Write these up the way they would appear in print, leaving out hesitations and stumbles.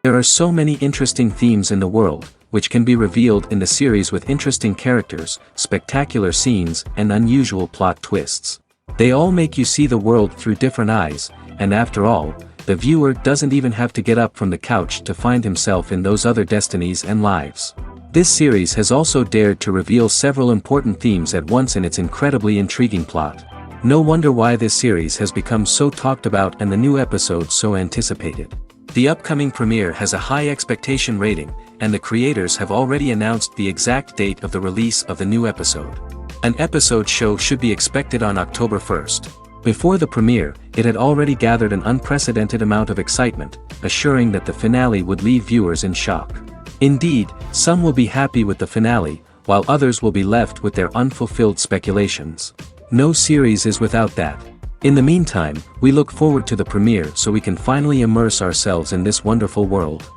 There are so many interesting themes in the world, which can be revealed in the series with interesting characters, spectacular scenes, and unusual plot twists. They all make you see the world through different eyes, and after all, the viewer doesn't even have to get up from the couch to find himself in those other destinies and lives. This series has also dared to reveal several important themes at once in its incredibly intriguing plot. No wonder why this series has become so talked about and the new episodes so anticipated. The upcoming premiere has a high expectation rating, and the creators have already announced the exact date of the release of the new episode. An episode show should be expected on October 1st. Before the premiere, it had already gathered an unprecedented amount of excitement, assuring that the finale would leave viewers in shock. Indeed, some will be happy with the finale, while others will be left with their unfulfilled speculations. No series is without that. In the meantime, we look forward to the premiere so we can finally immerse ourselves in this wonderful world.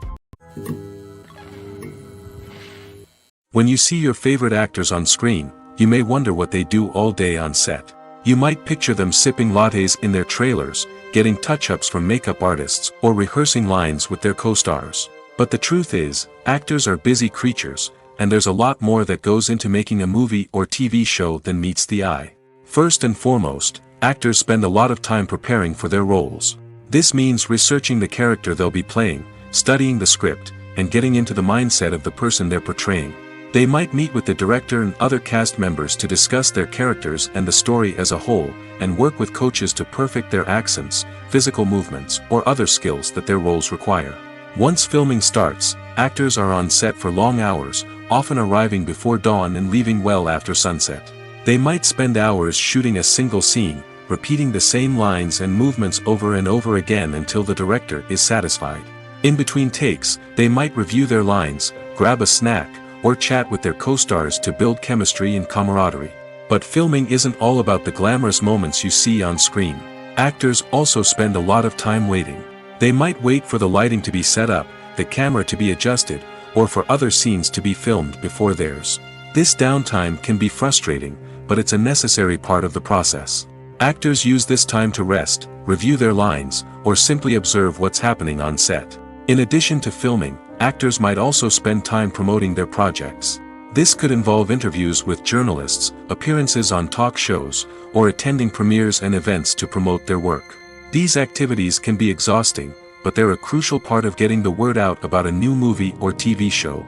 When you see your favorite actors on screen, you may wonder what they do all day on set. You might picture them sipping lattes in their trailers, getting touch-ups from makeup artists, or rehearsing lines with their co-stars. But the truth is, actors are busy creatures, and there's a lot more that goes into making a movie or TV show than meets the eye. First and foremost, actors spend a lot of time preparing for their roles. This means researching the character they'll be playing, studying the script, and getting into the mindset of the person they're portraying. They might meet with the director and other cast members to discuss their characters and the story as a whole, and work with coaches to perfect their accents, physical movements, or other skills that their roles require. Once filming starts, actors are on set for long hours, often arriving before dawn and leaving well after sunset. They might spend hours shooting a single scene, repeating the same lines and movements over and over again until the director is satisfied. In between takes, they might review their lines, grab a snack, or chat with their co-stars to build chemistry and camaraderie. But filming isn't all about the glamorous moments you see on screen. Actors also spend a lot of time waiting. They might wait for the lighting to be set up, the camera to be adjusted, or for other scenes to be filmed before theirs. This downtime can be frustrating, but it's a necessary part of the process. Actors use this time to rest, review their lines, or simply observe what's happening on set. In addition to filming, actors might also spend time promoting their projects. This could involve interviews with journalists, appearances on talk shows, or attending premieres and events to promote their work. These activities can be exhausting, but they're a crucial part of getting the word out about a new movie or TV show.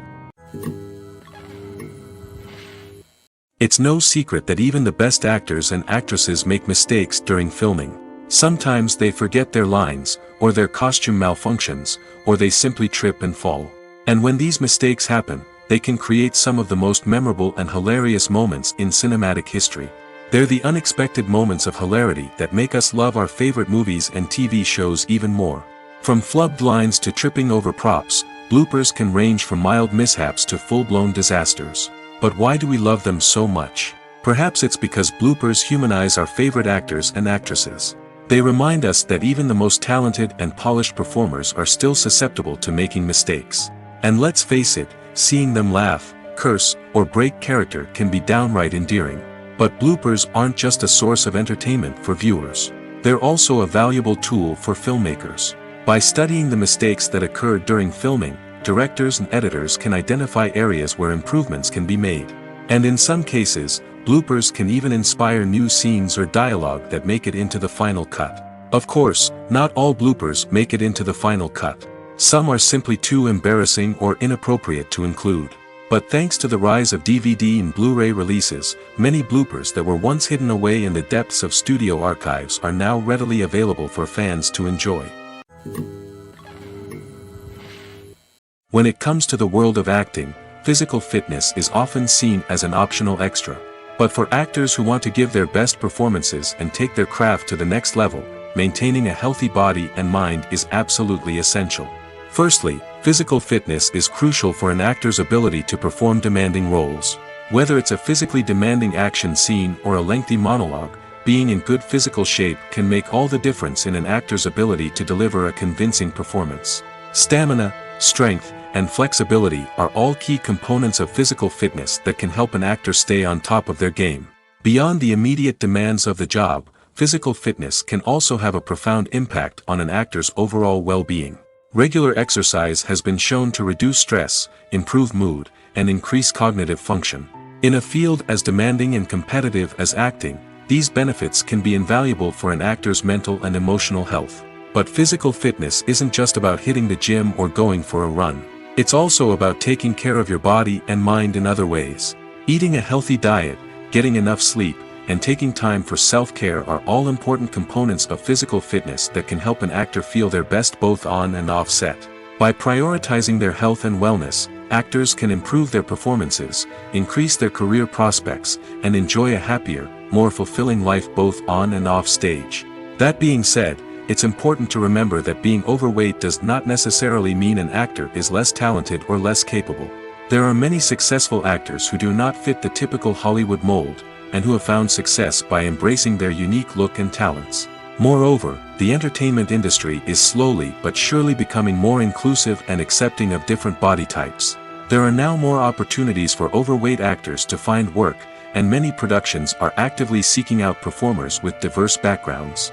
It's no secret that even the best actors and actresses make mistakes during filming. Sometimes they forget their lines, or their costume malfunctions, or they simply trip and fall. And when these mistakes happen, they can create some of the most memorable and hilarious moments in cinematic history. They're the unexpected moments of hilarity that make us love our favorite movies and TV shows even more. From flubbed lines to tripping over props, bloopers can range from mild mishaps to full-blown disasters. But why do we love them so much? Perhaps it's because bloopers humanize our favorite actors and actresses. They remind us that even the most talented and polished performers are still susceptible to making mistakes. And let's face it, seeing them laugh, curse, or break character can be downright endearing. But bloopers aren't just a source of entertainment for viewers. They're also a valuable tool for filmmakers. By studying the mistakes that occurred during filming, directors and editors can identify areas where improvements can be made. And in some cases, bloopers can even inspire new scenes or dialogue that make it into the final cut. Of course, not all bloopers make it into the final cut. Some are simply too embarrassing or inappropriate to include. But thanks to the rise of DVD and Blu-ray releases, many bloopers that were once hidden away in the depths of studio archives are now readily available for fans to enjoy. When it comes to the world of acting, physical fitness is often seen as an optional extra. But for actors who want to give their best performances and take their craft to the next level, maintaining a healthy body and mind is absolutely essential. Firstly, physical fitness is crucial for an actor's ability to perform demanding roles. Whether it's a physically demanding action scene or a lengthy monologue, being in good physical shape can make all the difference in an actor's ability to deliver a convincing performance. Stamina, strength, and flexibility are all key components of physical fitness that can help an actor stay on top of their game. Beyond the immediate demands of the job, physical fitness can also have a profound impact on an actor's overall well-being. Regular exercise has been shown to reduce stress, improve mood, and increase cognitive function. In a field as demanding and competitive as acting, these benefits can be invaluable for an actor's mental and emotional health. But physical fitness isn't just about hitting the gym or going for a run. It's also about taking care of your body and mind in other ways. Eating a healthy diet, getting enough sleep, and taking time for self-care are all important components of physical fitness that can help an actor feel their best both on and off set. By prioritizing their health and wellness, actors can improve their performances, increase their career prospects, and enjoy a happier, more fulfilling life both on and off stage. That being said, it's important to remember that being overweight does not necessarily mean an actor is less talented or less capable. There are many successful actors who do not fit the typical Hollywood mold, and who have found success by embracing their unique look and talents. Moreover, the entertainment industry is slowly but surely becoming more inclusive and accepting of different body types. There are now more opportunities for overweight actors to find work, and many productions are actively seeking out performers with diverse backgrounds.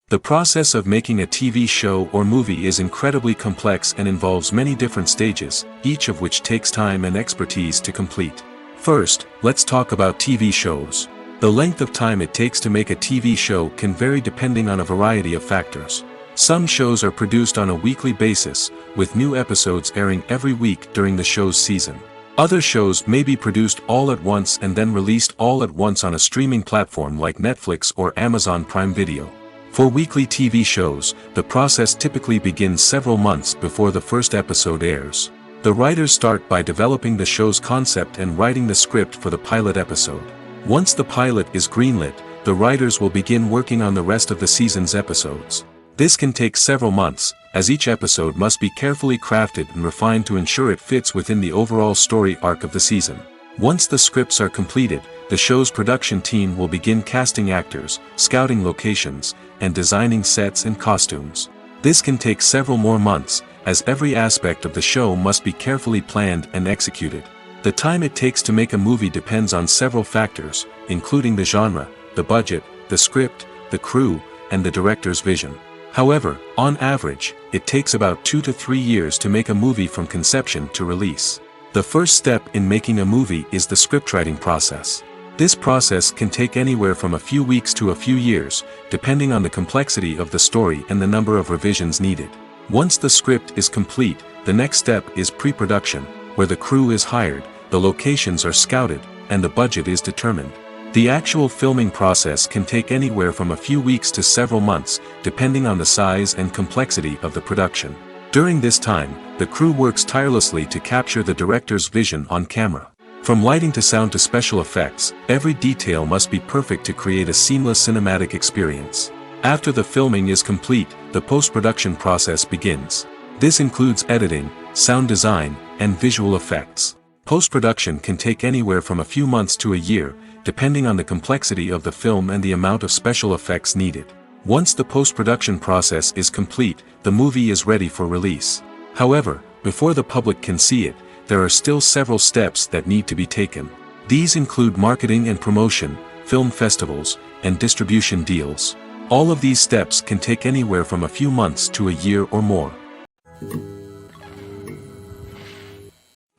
The process of making a TV show or movie is incredibly complex and involves many different stages, each of which takes time and expertise to complete. First, let's talk about TV shows. The length of time it takes to make a TV show can vary depending on a variety of factors. Some shows are produced on a weekly basis, with new episodes airing every week during the show's season. Other shows may be produced all at once and then released all at once on a streaming platform like Netflix or Amazon Prime Video. For weekly TV shows, the process typically begins several months before the first episode airs. The writers start by developing the show's concept and writing the script for the pilot episode. Once the pilot is greenlit, the writers will begin working on the rest of the season's episodes. This can take several months, as each episode must be carefully crafted and refined to ensure it fits within the overall story arc of the season. Once the scripts are completed, the show's production team will begin casting actors, scouting locations, and designing sets and costumes. This can take several more months, as every aspect of the show must be carefully planned and executed. The time it takes to make a movie depends on several factors, including the genre, the budget, the script, the crew, and the director's vision. However, on average, it takes about 2 to 3 years to make a movie from conception to release. The first step in making a movie is the scriptwriting process. This process can take anywhere from a few weeks to a few years, depending on the complexity of the story and the number of revisions needed. Once the script is complete, the next step is pre-production, where the crew is hired, the locations are scouted, and the budget is determined. The actual filming process can take anywhere from a few weeks to several months, depending on the size and complexity of the production. During this time, the crew works tirelessly to capture the director's vision on camera. From lighting to sound to special effects, every detail must be perfect to create a seamless cinematic experience. After the filming is complete, the post-production process begins. This includes editing, sound design, and visual effects. Post-production can take anywhere from a few months to a year, depending on the complexity of the film and the amount of special effects needed. Once the post-production process is complete, the movie is ready for release. However, before the public can see it, there are still several steps that need to be taken. These include marketing and promotion, film festivals, and distribution deals. All of these steps can take anywhere from a few months to a year or more.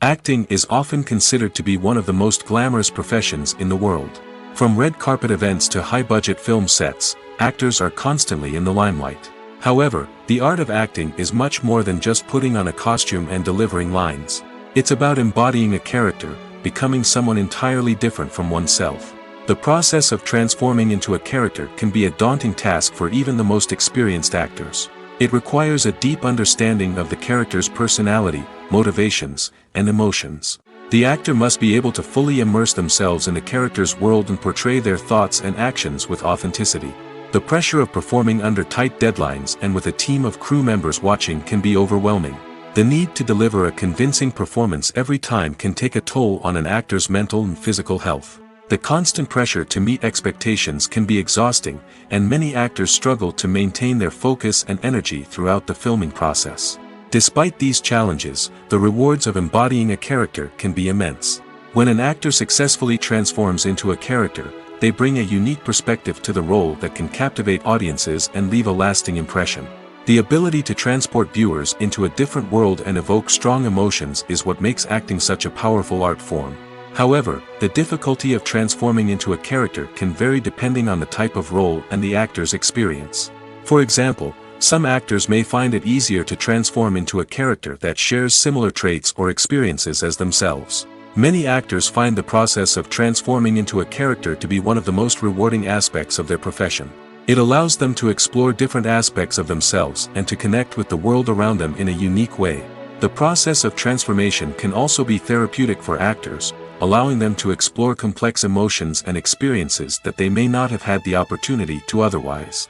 Acting is often considered to be one of the most glamorous professions in the world. From red carpet events to high-budget film sets, actors are constantly in the limelight. However, the art of acting is much more than just putting on a costume and delivering lines. It's about embodying a character, becoming someone entirely different from oneself. The process of transforming into a character can be a daunting task for even the most experienced actors. It requires a deep understanding of the character's personality, motivations, and emotions. The actor must be able to fully immerse themselves in the character's world and portray their thoughts and actions with authenticity. The pressure of performing under tight deadlines and with a team of crew members watching can be overwhelming. The need to deliver a convincing performance every time can take a toll on an actor's mental and physical health. The constant pressure to meet expectations can be exhausting, and many actors struggle to maintain their focus and energy throughout the filming process. Despite these challenges, the rewards of embodying a character can be immense. When an actor successfully transforms into a character, they bring a unique perspective to the role that can captivate audiences and leave a lasting impression. The ability to transport viewers into a different world and evoke strong emotions is what makes acting such a powerful art form. However, the difficulty of transforming into a character can vary depending on the type of role and the actor's experience. For example, some actors may find it easier to transform into a character that shares similar traits or experiences as themselves. Many actors find the process of transforming into a character to be one of the most rewarding aspects of their profession. It allows them to explore different aspects of themselves and to connect with the world around them in a unique way. The process of transformation can also be therapeutic for actors, allowing them to explore complex emotions and experiences that they may not have had the opportunity to otherwise.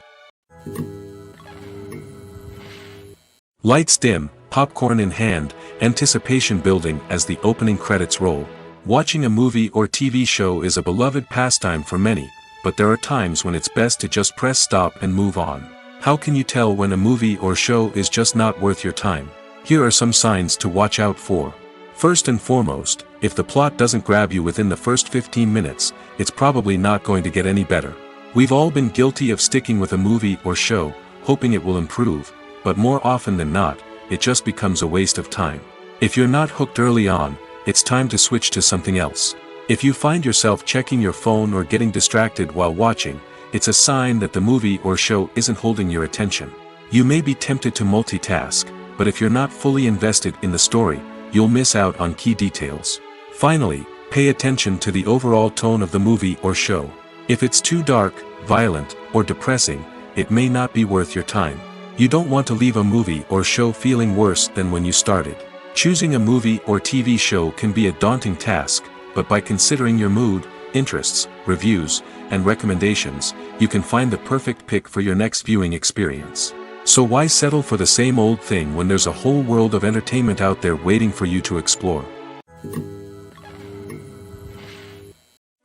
Lights dim, popcorn in hand, anticipation building as the opening credits roll. Watching a movie or TV show is a beloved pastime for many, but there are times when it's best to just press stop and move on. How can you tell when a movie or show is just not worth your time? Here are some signs to watch out for. First and foremost, if the plot doesn't grab you within the first 15 minutes, it's probably not going to get any better. We've all been guilty of sticking with a movie or show, hoping it will improve, but more often than not, it just becomes a waste of time. If you're not hooked early on, it's time to switch to something else. If you find yourself checking your phone or getting distracted while watching, it's a sign that the movie or show isn't holding your attention. You may be tempted to multitask, but if you're not fully invested in the story, you'll miss out on key details. Finally, pay attention to the overall tone of the movie or show. If it's too dark, violent, or depressing, it may not be worth your time. You don't want to leave a movie or show feeling worse than when you started. Choosing a movie or TV show can be a daunting task, but by considering your mood, interests, reviews, and recommendations, you can find the perfect pick for your next viewing experience. So why settle for the same old thing when there's a whole world of entertainment out there waiting for you to explore?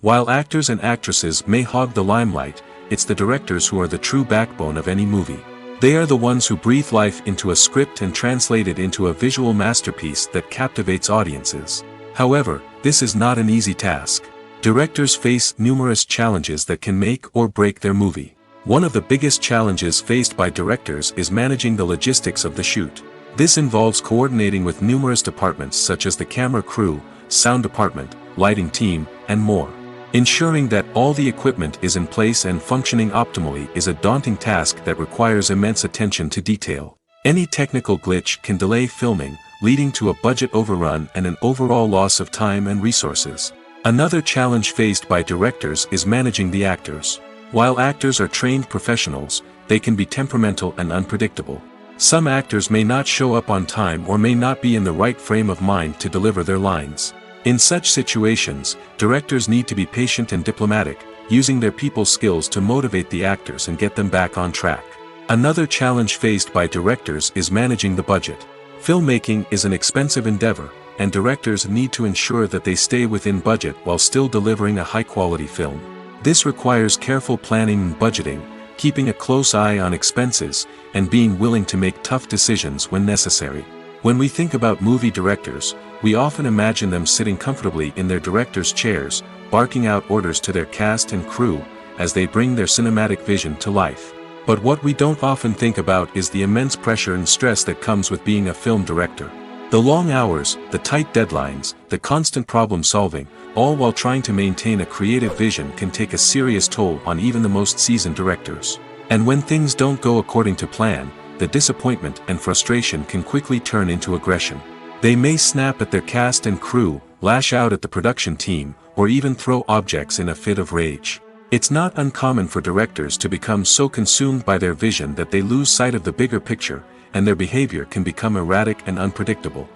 While actors and actresses may hog the limelight, it's the directors who are the true backbone of any movie. They are the ones who breathe life into a script and translate it into a visual masterpiece that captivates audiences. However, this is not an easy task. Directors face numerous challenges that can make or break their movie. One of the biggest challenges faced by directors is managing the logistics of the shoot. This involves coordinating with numerous departments such as the camera crew, sound department, lighting team, and more. Ensuring that all the equipment is in place and functioning optimally is a daunting task that requires immense attention to detail. Any technical glitch can delay filming, leading to a budget overrun and an overall loss of time and resources. Another challenge faced by directors is managing the actors. While actors are trained professionals, they can be temperamental and unpredictable. Some actors may not show up on time or may not be in the right frame of mind to deliver their lines. In such situations, directors need to be patient and diplomatic, using their people skills to motivate the actors and get them back on track. Another challenge faced by directors is managing the budget. Filmmaking is an expensive endeavor, and directors need to ensure that they stay within budget while still delivering a high-quality film. This requires careful planning and budgeting, keeping a close eye on expenses, and being willing to make tough decisions when necessary. When we think about movie directors, we often imagine them sitting comfortably in their director's chairs, barking out orders to their cast and crew, as they bring their cinematic vision to life. But what we don't often think about is the immense pressure and stress that comes with being a film director. The long hours, the tight deadlines, the constant problem solving, all while trying to maintain a creative vision can take a serious toll on even the most seasoned directors. And when things don't go according to plan, the disappointment and frustration can quickly turn into aggression. They may snap at their cast and crew, lash out at the production team, or even throw objects in a fit of rage. It's not uncommon for directors to become so consumed by their vision that they lose sight of the bigger picture, and their behavior can become erratic and unpredictable.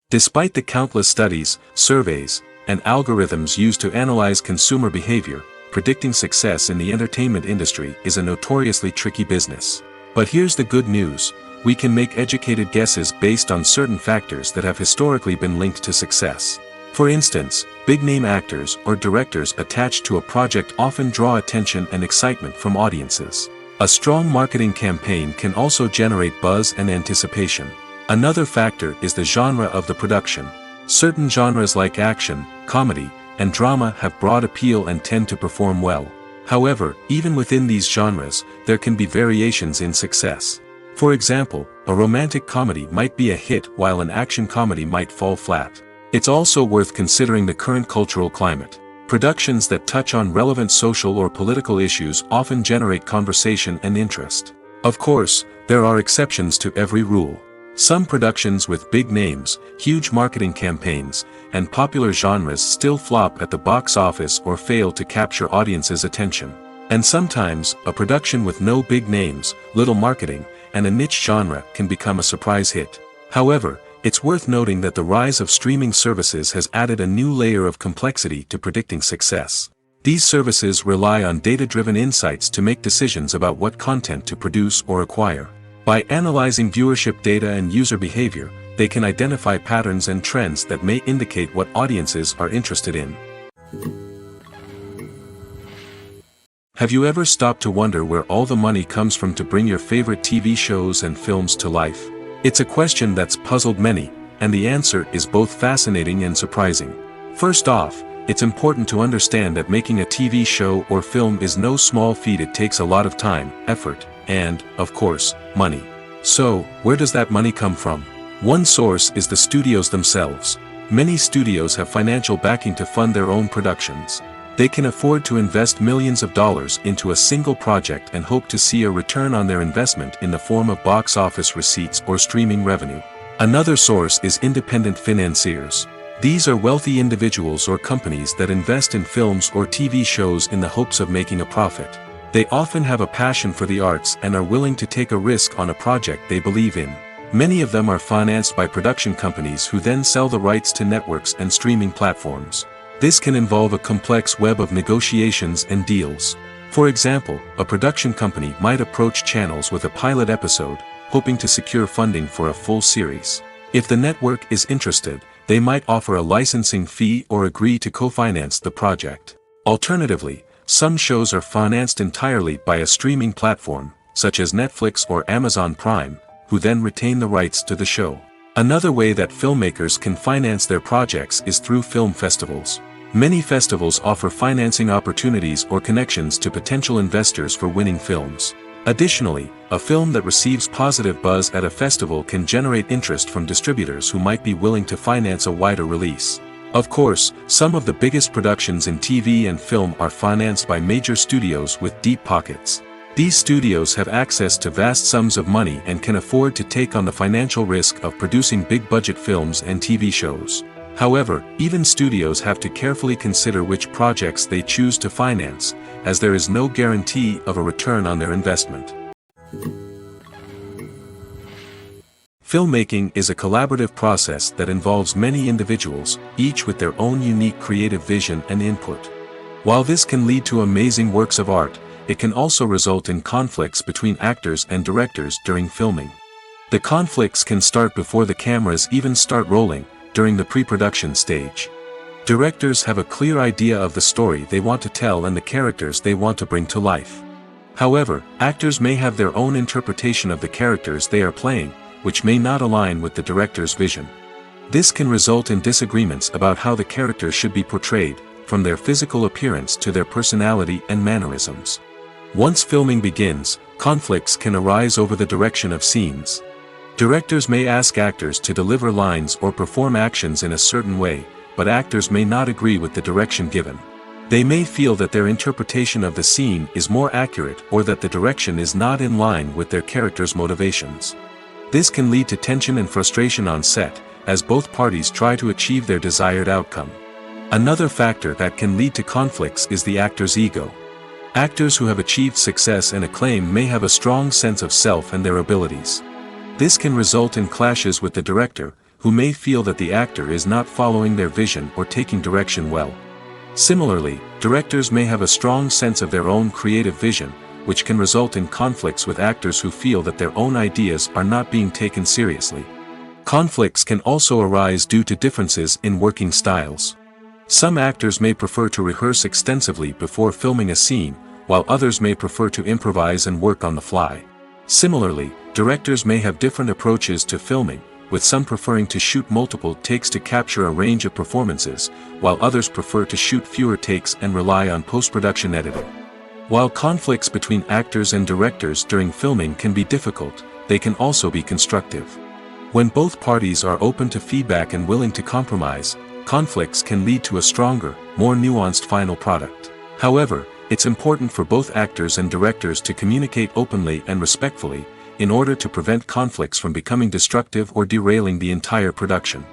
Despite the countless studies, surveys, and algorithms used to analyze consumer behavior, predicting success in the entertainment industry is a notoriously tricky business. But here's the good news: we can make educated guesses based on certain factors that have historically been linked to success. For instance, big-name actors or directors attached to a project often draw attention and excitement from audiences. A strong marketing campaign can also generate buzz and anticipation. Another factor is the genre of the production. Certain genres like action, comedy, and drama have broad appeal and tend to perform well. However, even within these genres, there can be variations in success. For example, a romantic comedy might be a hit while an action comedy might fall flat. It's also worth considering the current cultural climate. Productions that touch on relevant social or political issues often generate conversation and interest. Of course, there are exceptions to every rule. Some productions with big names, huge marketing campaigns, and popular genres still flop at the box office or fail to capture audiences' attention. And sometimes, a production with no big names, little marketing, and a niche genre can become a surprise hit. However, it's worth noting that the rise of streaming services has added a new layer of complexity to predicting success. These services rely on data-driven insights to make decisions about what content to produce or acquire. By analyzing viewership data and user behavior, they can identify patterns and trends that may indicate what audiences are interested in. Have you ever stopped to wonder where all the money comes from to bring your favorite TV shows and films to life? It's a question that's puzzled many, and the answer is both fascinating and surprising. First off, it's important to understand that making a TV show or film is no small feat. It takes a lot of time, effort, and, of course, money. So, where does that money come from? One source is the studios themselves. Many studios have financial backing to fund their own productions. They can afford to invest millions of dollars into a single project and hope to see a return on their investment in the form of box office receipts or streaming revenue. Another source is independent financiers. These are wealthy individuals or companies that invest in films or TV shows in the hopes of making a profit. They often have a passion for the arts and are willing to take a risk on a project they believe in. Many of them are financed by production companies who then sell the rights to networks and streaming platforms. This can involve a complex web of negotiations and deals. For example, a production company might approach channels with a pilot episode, hoping to secure funding for a full series. If the network is interested, they might offer a licensing fee or agree to co-finance the project. Alternatively, some shows are financed entirely by a streaming platform, such as Netflix or Amazon Prime, who then retain the rights to the show. Another way that filmmakers can finance their projects is through film festivals. Many festivals offer financing opportunities or connections to potential investors for winning films. Additionally, a film that receives positive buzz at a festival can generate interest from distributors who might be willing to finance a wider release. Of course, some of the biggest productions in TV and film are financed by major studios with deep pockets. These studios have access to vast sums of money and can afford to take on the financial risk of producing big-budget films and TV shows. However, even studios have to carefully consider which projects they choose to finance, as there is no guarantee of a return on their investment. Filmmaking is a collaborative process that involves many individuals, each with their own unique creative vision and input. While this can lead to amazing works of art, it can also result in conflicts between actors and directors during filming. The conflicts can start before the cameras even start rolling, during the pre-production stage. Directors have a clear idea of the story they want to tell and the characters they want to bring to life. However, actors may have their own interpretation of the characters they are playing, which may not align with the director's vision. This can result in disagreements about how the characters should be portrayed, from their physical appearance to their personality and mannerisms. Once filming begins, conflicts can arise over the direction of scenes. Directors may ask actors to deliver lines or perform actions in a certain way, but actors may not agree with the direction given. They may feel that their interpretation of the scene is more accurate or that the direction is not in line with their character's motivations. This can lead to tension and frustration on set, as both parties try to achieve their desired outcome. Another factor that can lead to conflicts is the actor's ego. Actors who have achieved success and acclaim may have a strong sense of self and their abilities. This can result in clashes with the director, who may feel that the actor is not following their vision or taking direction well. Similarly, directors may have a strong sense of their own creative vision, which can result in conflicts with actors who feel that their own ideas are not being taken seriously. Conflicts can also arise due to differences in working styles. Some actors may prefer to rehearse extensively before filming a scene, while others may prefer to improvise and work on the fly. Similarly, directors may have different approaches to filming, with some preferring to shoot multiple takes to capture a range of performances, while others prefer to shoot fewer takes and rely on post-production editing. While conflicts between actors and directors during filming can be difficult, they can also be constructive. When both parties are open to feedback and willing to compromise, conflicts can lead to a stronger, more nuanced final product. However, it's important for both actors and directors to communicate openly and respectfully, in order to prevent conflicts from becoming destructive or derailing the entire production.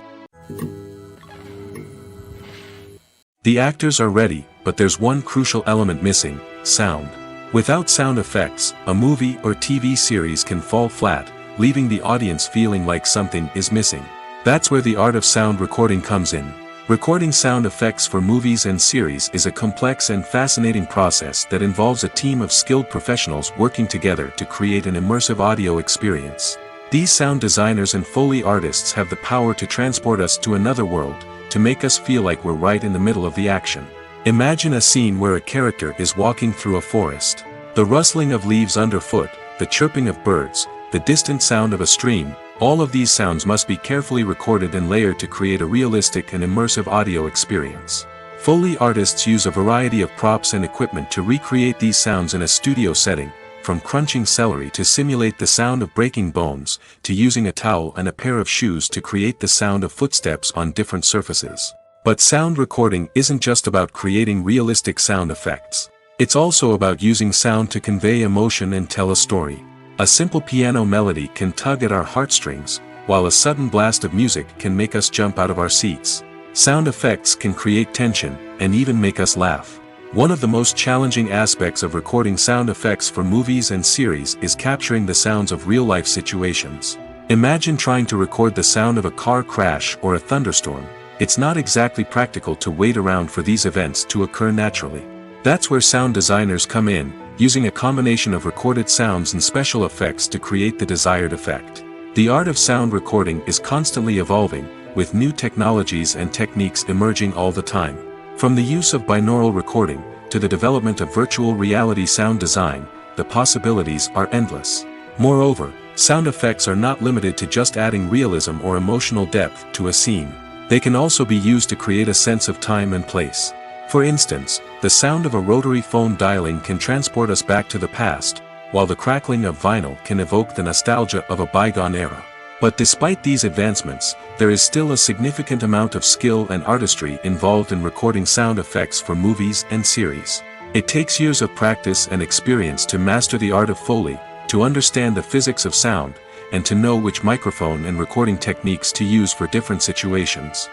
The actors are ready, but there's one crucial element missing: sound. Without sound effects, a movie or TV series can fall flat, leaving the audience feeling like something is missing. That's where the art of sound recording comes in. Recording sound effects for movies and series is a complex and fascinating process that involves a team of skilled professionals working together to create an immersive audio experience. These sound designers and Foley artists have the power to transport us to another world, to make us feel like we're right in the middle of the action. Imagine a scene where a character is walking through a forest. The rustling of leaves underfoot, the chirping of birds, the distant sound of a stream, all of these sounds must be carefully recorded and layered to create a realistic and immersive audio experience. Foley artists use a variety of props and equipment to recreate these sounds in a studio setting, from crunching celery to simulate the sound of breaking bones, to using a towel and a pair of shoes to create the sound of footsteps on different surfaces. But sound recording isn't just about creating realistic sound effects. It's also about using sound to convey emotion and tell a story. A simple piano melody can tug at our heartstrings, while a sudden blast of music can make us jump out of our seats. Sound effects can create tension, and even make us laugh. One of the most challenging aspects of recording sound effects for movies and series is capturing the sounds of real-life situations. Imagine trying to record the sound of a car crash or a thunderstorm. It's not exactly practical to wait around for these events to occur naturally. That's where sound designers come in, using a combination of recorded sounds and special effects to create the desired effect. The art of sound recording is constantly evolving, with new technologies and techniques emerging all the time. From the use of binaural recording, to the development of virtual reality sound design, the possibilities are endless. Moreover, sound effects are not limited to just adding realism or emotional depth to a scene. They can also be used to create a sense of time and place. For instance, the sound of a rotary phone dialing can transport us back to the past, while the crackling of vinyl can evoke the nostalgia of a bygone era. But despite these advancements, there is still a significant amount of skill and artistry involved in recording sound effects for movies and series. It takes years of practice and experience to master the art of Foley, to understand the physics of sound, and to know which microphone and recording techniques to use for different situations.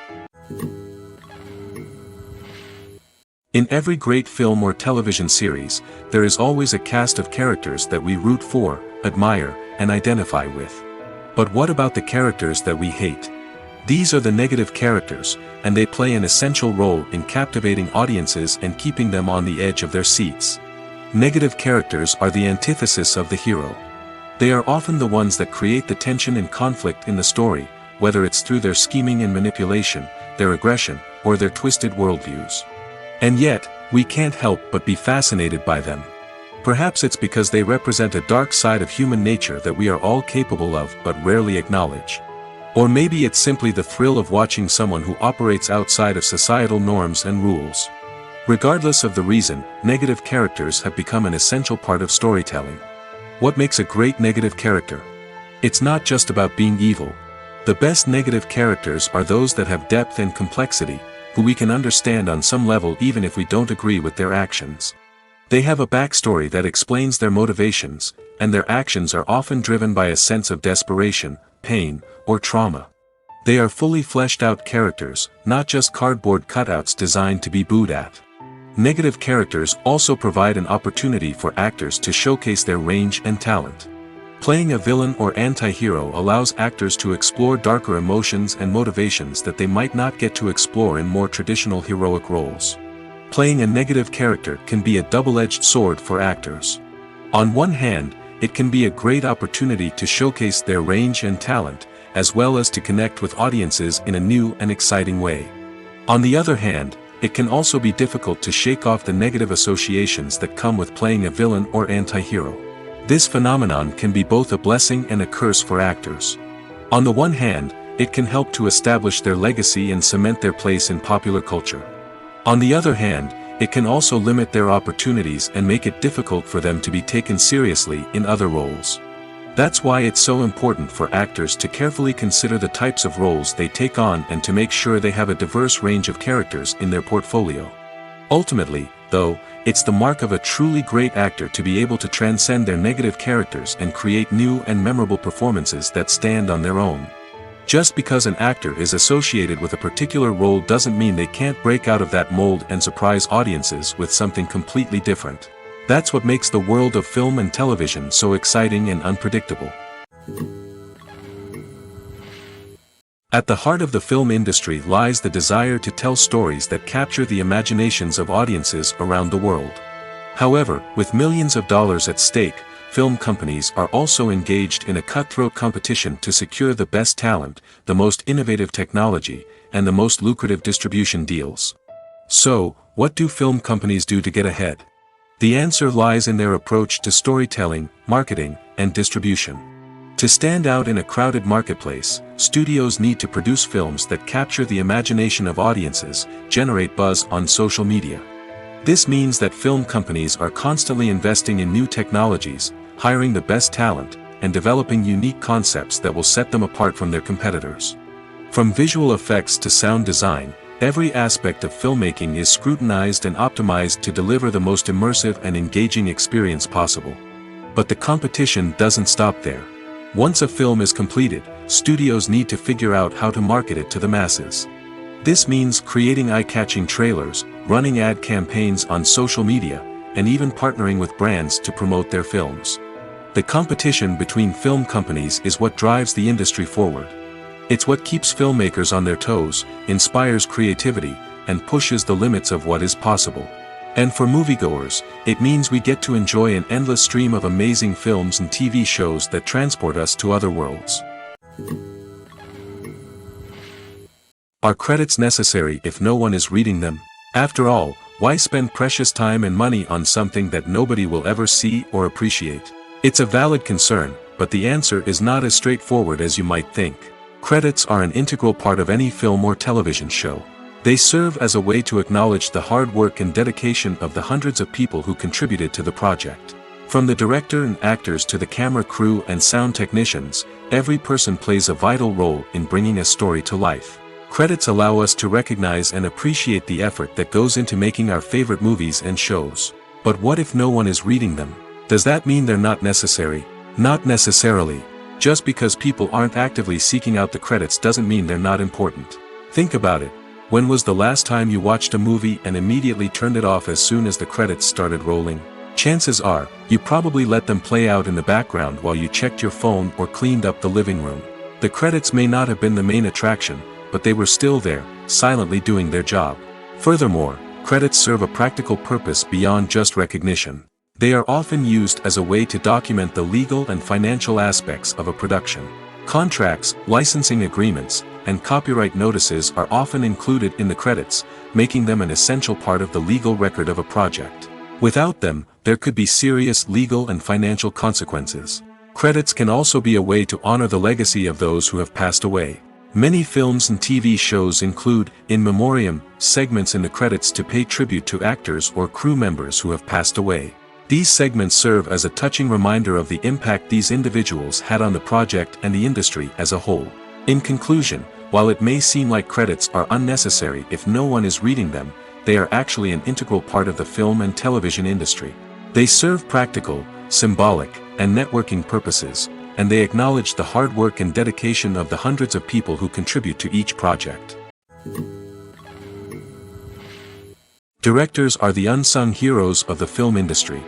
In every great film or television series, there is always a cast of characters that we root for, admire, and identify with. But what about the characters that we hate? These are the negative characters, and they play an essential role in captivating audiences and keeping them on the edge of their seats. Negative characters are the antithesis of the hero. They are often the ones that create the tension and conflict in the story, whether it's through their scheming and manipulation, their aggression, or their twisted worldviews. And yet, we can't help but be fascinated by them. Perhaps it's because they represent a dark side of human nature that we are all capable of but rarely acknowledge. Or maybe it's simply the thrill of watching someone who operates outside of societal norms and rules. Regardless of the reason, negative characters have become an essential part of storytelling. What makes a great negative character? It's not just about being evil. The best negative characters are those that have depth and complexity, who we can understand on some level even if we don't agree with their actions. They have a backstory that explains their motivations, and their actions are often driven by a sense of desperation, pain, or trauma. They are fully fleshed out characters, not just cardboard cutouts designed to be booed at. Negative characters also provide an opportunity for actors to showcase their range and talent. Playing a villain or anti-hero allows actors to explore darker emotions and motivations that they might not get to explore in more traditional heroic roles. Playing a negative character can be a double-edged sword for actors. On one hand, it can be a great opportunity to showcase their range and talent, as well as to connect with audiences in a new and exciting way. On the other hand, it can also be difficult to shake off the negative associations that come with playing a villain or anti-hero. This phenomenon can be both a blessing and a curse for actors. On the one hand, it can help to establish their legacy and cement their place in popular culture. On the other hand, it can also limit their opportunities and make it difficult for them to be taken seriously in other roles. That's why it's so important for actors to carefully consider the types of roles they take on and to make sure they have a diverse range of characters in their portfolio. Ultimately, though, it's the mark of a truly great actor to be able to transcend their negative characters and create new and memorable performances that stand on their own. Just because an actor is associated with a particular role doesn't mean they can't break out of that mold and surprise audiences with something completely different. That's what makes the world of film and television so exciting and unpredictable. At the heart of the film industry lies the desire to tell stories that capture the imaginations of audiences around the world. However, with millions of dollars at stake, film companies are also engaged in a cutthroat competition to secure the best talent, the most innovative technology, and the most lucrative distribution deals. So, what do film companies do to get ahead? The answer lies in their approach to storytelling, marketing, and distribution. To stand out in a crowded marketplace, studios need to produce films that capture the imagination of audiences, generate buzz on social media. This means that film companies are constantly investing in new technologies, hiring the best talent, and developing unique concepts that will set them apart from their competitors. From visual effects to sound design, every aspect of filmmaking is scrutinized and optimized to deliver the most immersive and engaging experience possible. But the competition doesn't stop there. Once a film is completed, studios need to figure out how to market it to the masses. This means creating eye-catching trailers, running ad campaigns on social media, and even partnering with brands to promote their films. The competition between film companies is what drives the industry forward. It's what keeps filmmakers on their toes, inspires creativity, and pushes the limits of what is possible. And for moviegoers, it means we get to enjoy an endless stream of amazing films and TV shows that transport us to other worlds. Are credits necessary if no one is reading them? After all, why spend precious time and money on something that nobody will ever see or appreciate? It's a valid concern, but the answer is not as straightforward as you might think. Credits are an integral part of any film or television show. They serve as a way to acknowledge the hard work and dedication of the hundreds of people who contributed to the project. From the director and actors to the camera crew and sound technicians, every person plays a vital role in bringing a story to life. Credits allow us to recognize and appreciate the effort that goes into making our favorite movies and shows. But what if no one is reading them? Does that mean they're not necessary? Not necessarily. Just because people aren't actively seeking out the credits doesn't mean they're not important. Think about it. When was the last time you watched a movie and immediately turned it off as soon as the credits started rolling? Chances are, you probably let them play out in the background while you checked your phone or cleaned up the living room. The credits may not have been the main attraction, but they were still there, silently doing their job. Furthermore, credits serve a practical purpose beyond just recognition. They are often used as a way to document the legal and financial aspects of a production. Contracts, licensing agreements, and copyright notices are often included in the credits, making them an essential part of the legal record of a project. Without them, there could be serious legal and financial consequences. Credits can also be a way to honor the legacy of those who have passed away. Many films and TV shows include, in memoriam, segments in the credits to pay tribute to actors or crew members who have passed away. These segments serve as a touching reminder of the impact these individuals had on the project and the industry as a whole. In conclusion, while it may seem like credits are unnecessary if no one is reading them, they are actually an integral part of the film and television industry. They serve practical, symbolic, and networking purposes, and they acknowledge the hard work and dedication of the hundreds of people who contribute to each project. Directors are the unsung heroes of the film industry.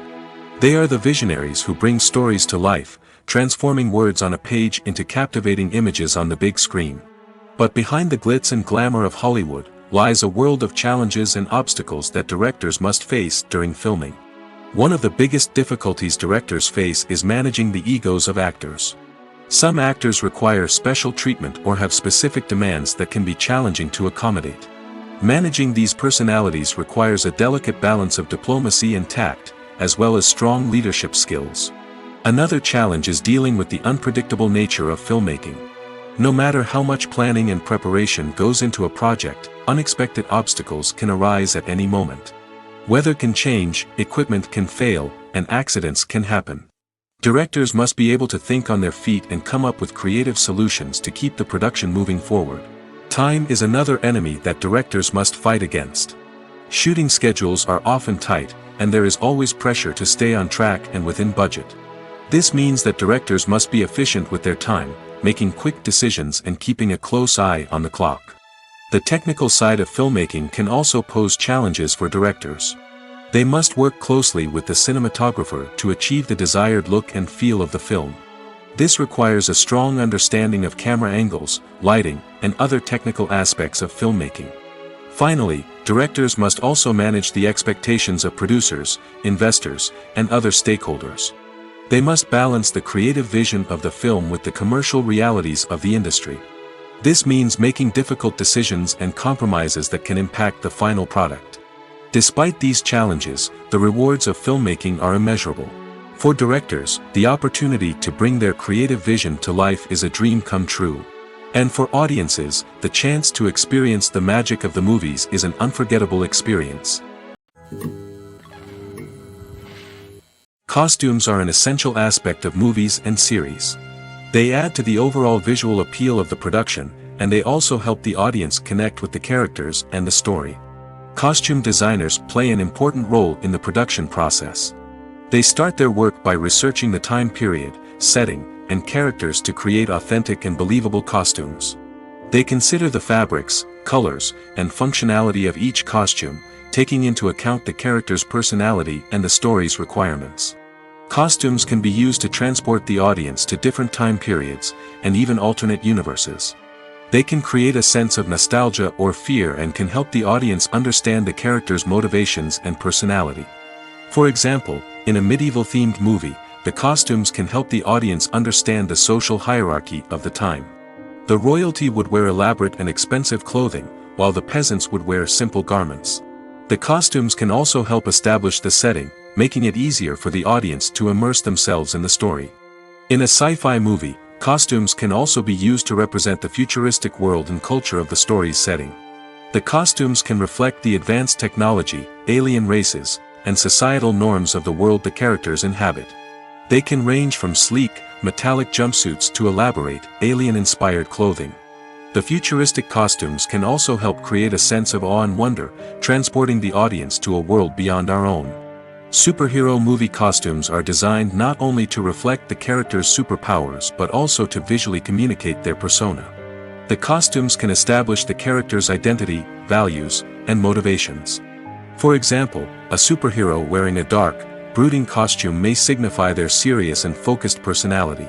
They are the visionaries who bring stories to life, transforming words on a page into captivating images on the big screen. But behind the glitz and glamour of Hollywood, lies a world of challenges and obstacles that directors must face during filming. One of the biggest difficulties directors face is managing the egos of actors. Some actors require special treatment or have specific demands that can be challenging to accommodate. Managing these personalities requires a delicate balance of diplomacy and tact, as well as strong leadership skills. Another challenge is dealing with the unpredictable nature of filmmaking. No matter how much planning and preparation goes into a project, unexpected obstacles can arise at any moment. Weather can change, equipment can fail, and accidents can happen. Directors must be able to think on their feet and come up with creative solutions to keep the production moving forward. Time is another enemy that directors must fight against. Shooting schedules are often tight, and there is always pressure to stay on track and within budget. This means that directors must be efficient with their time, making quick decisions and keeping a close eye on the clock. The technical side of filmmaking can also pose challenges for directors. They must work closely with the cinematographer to achieve the desired look and feel of the film. This requires a strong understanding of camera angles, lighting, and other technical aspects of filmmaking. Finally, directors must also manage the expectations of producers, investors, and other stakeholders. They must balance the creative vision of the film with the commercial realities of the industry. This means making difficult decisions and compromises that can impact the final product. Despite these challenges, the rewards of filmmaking are immeasurable. For directors, the opportunity to bring their creative vision to life is a dream come true. And for audiences, the chance to experience the magic of the movies is an unforgettable experience. Costumes are an essential aspect of movies and series. They add to the overall visual appeal of the production, and they also help the audience connect with the characters and the story. Costume designers play an important role in the production process. They start their work by researching the time period, setting, and characters to create authentic and believable costumes. They consider the fabrics, colors, and functionality of each costume, taking into account the character's personality and the story's requirements. Costumes can be used to transport the audience to different time periods, and even alternate universes. They can create a sense of nostalgia or fear and can help the audience understand the character's motivations and personality. For example, in a medieval-themed movie, the costumes can help the audience understand the social hierarchy of the time. The royalty would wear elaborate and expensive clothing, while the peasants would wear simple garments. The costumes can also help establish the setting, making it easier for the audience to immerse themselves in the story. In a sci-fi movie, costumes can also be used to represent the futuristic world and culture of the story's setting. The costumes can reflect the advanced technology, alien races, and societal norms of the world the characters inhabit. They can range from sleek, metallic jumpsuits to elaborate, alien-inspired clothing. The futuristic costumes can also help create a sense of awe and wonder, transporting the audience to a world beyond our own. Superhero movie costumes are designed not only to reflect the character's superpowers but also to visually communicate their persona. The costumes can establish the character's identity, values, and motivations. For example, a superhero wearing a dark, brooding costume may signify their serious and focused personality.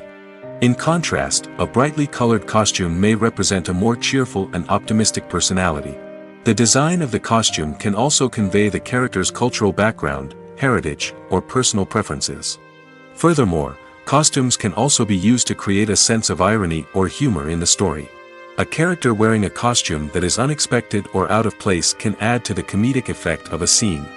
In contrast, a brightly colored costume may represent a more cheerful and optimistic personality. The design of the costume can also convey the character's cultural background, heritage, or personal preferences. Furthermore, costumes can also be used to create a sense of irony or humor in the story. A character wearing a costume that is unexpected or out of place can add to the comedic effect of a scene.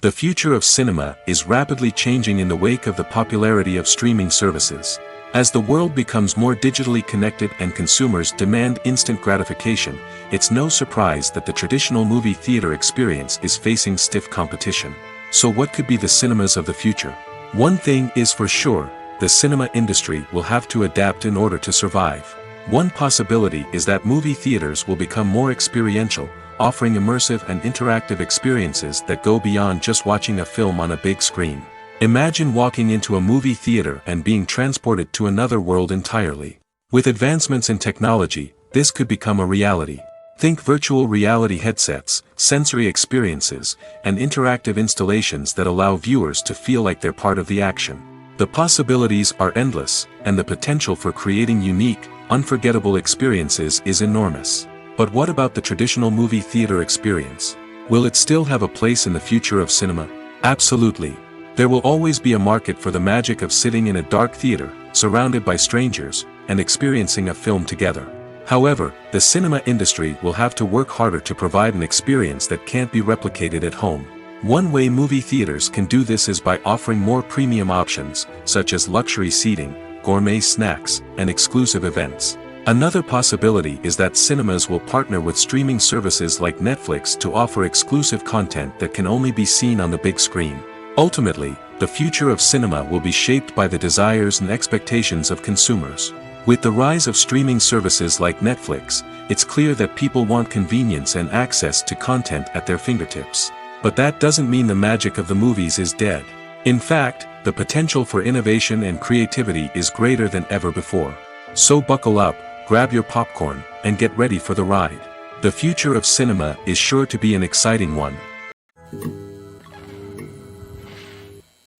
The future of cinema is rapidly changing in the wake of the popularity of streaming services. As the world becomes more digitally connected and consumers demand instant gratification, it's no surprise that the traditional movie theater experience is facing stiff competition. So what could be the cinemas of the future? One thing is for sure, the cinema industry will have to adapt in order to survive. One possibility is that movie theaters will become more experiential, offering immersive and interactive experiences that go beyond just watching a film on a big screen. Imagine walking into a movie theater and being transported to another world entirely. With advancements in technology, this could become a reality. Think virtual reality headsets, sensory experiences, and interactive installations that allow viewers to feel like they're part of the action. The possibilities are endless, and the potential for creating unique, unforgettable experiences is enormous. But what about the traditional movie theater experience? Will it still have a place in the future of cinema? Absolutely. There will always be a market for the magic of sitting in a dark theater, surrounded by strangers, and experiencing a film together. However, the cinema industry will have to work harder to provide an experience that can't be replicated at home. One way movie theaters can do this is by offering more premium options, such as luxury seating, gourmet snacks, and exclusive events. Another possibility is that cinemas will partner with streaming services like Netflix to offer exclusive content that can only be seen on the big screen. Ultimately, the future of cinema will be shaped by the desires and expectations of consumers. With the rise of streaming services like Netflix, it's clear that people want convenience and access to content at their fingertips. But that doesn't mean the magic of the movies is dead. In fact, the potential for innovation and creativity is greater than ever before. So buckle up, grab your popcorn, and get ready for the ride. The future of cinema is sure to be an exciting one.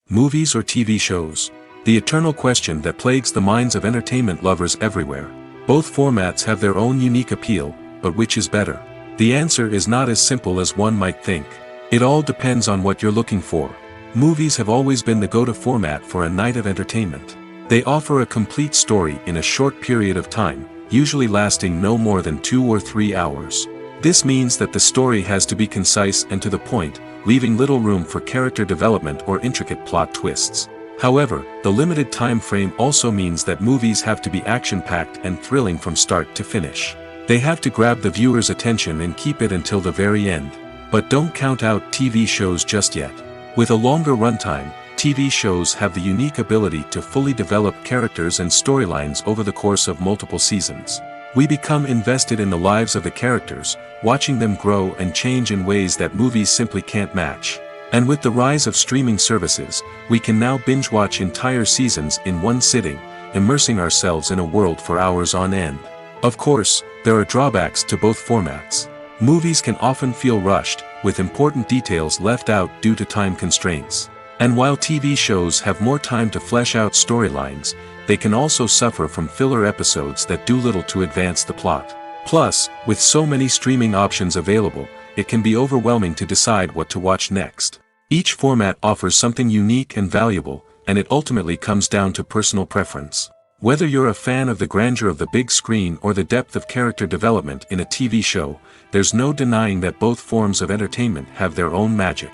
Movies or TV shows? The eternal question that plagues the minds of entertainment lovers everywhere. Both formats have their own unique appeal, but which is better? The answer is not as simple as one might think. It all depends on what you're looking for. Movies have always been the go-to format for a night of entertainment. They offer a complete story in a short period of time, usually lasting no more than 2 or 3 hours. This means that the story has to be concise and to the point, leaving little room for character development or intricate plot twists. However, the limited time frame also means that movies have to be action-packed and thrilling from start to finish. They have to grab the viewer's attention and keep it until the very end. But don't count out TV shows just yet. With a longer runtime, TV shows have the unique ability to fully develop characters and storylines over the course of multiple seasons. We become invested in the lives of the characters, watching them grow and change in ways that movies simply can't match. And with the rise of streaming services, we can now binge-watch entire seasons in one sitting, immersing ourselves in a world for hours on end. Of course, there are drawbacks to both formats. Movies can often feel rushed, with important details left out due to time constraints. And while TV shows have more time to flesh out storylines, they can also suffer from filler episodes that do little to advance the plot. Plus, with so many streaming options available, it can be overwhelming to decide what to watch next. Each format offers something unique and valuable, and it ultimately comes down to personal preference. Whether you're a fan of the grandeur of the big screen or the depth of character development in a TV show, there's no denying that both forms of entertainment have their own magic.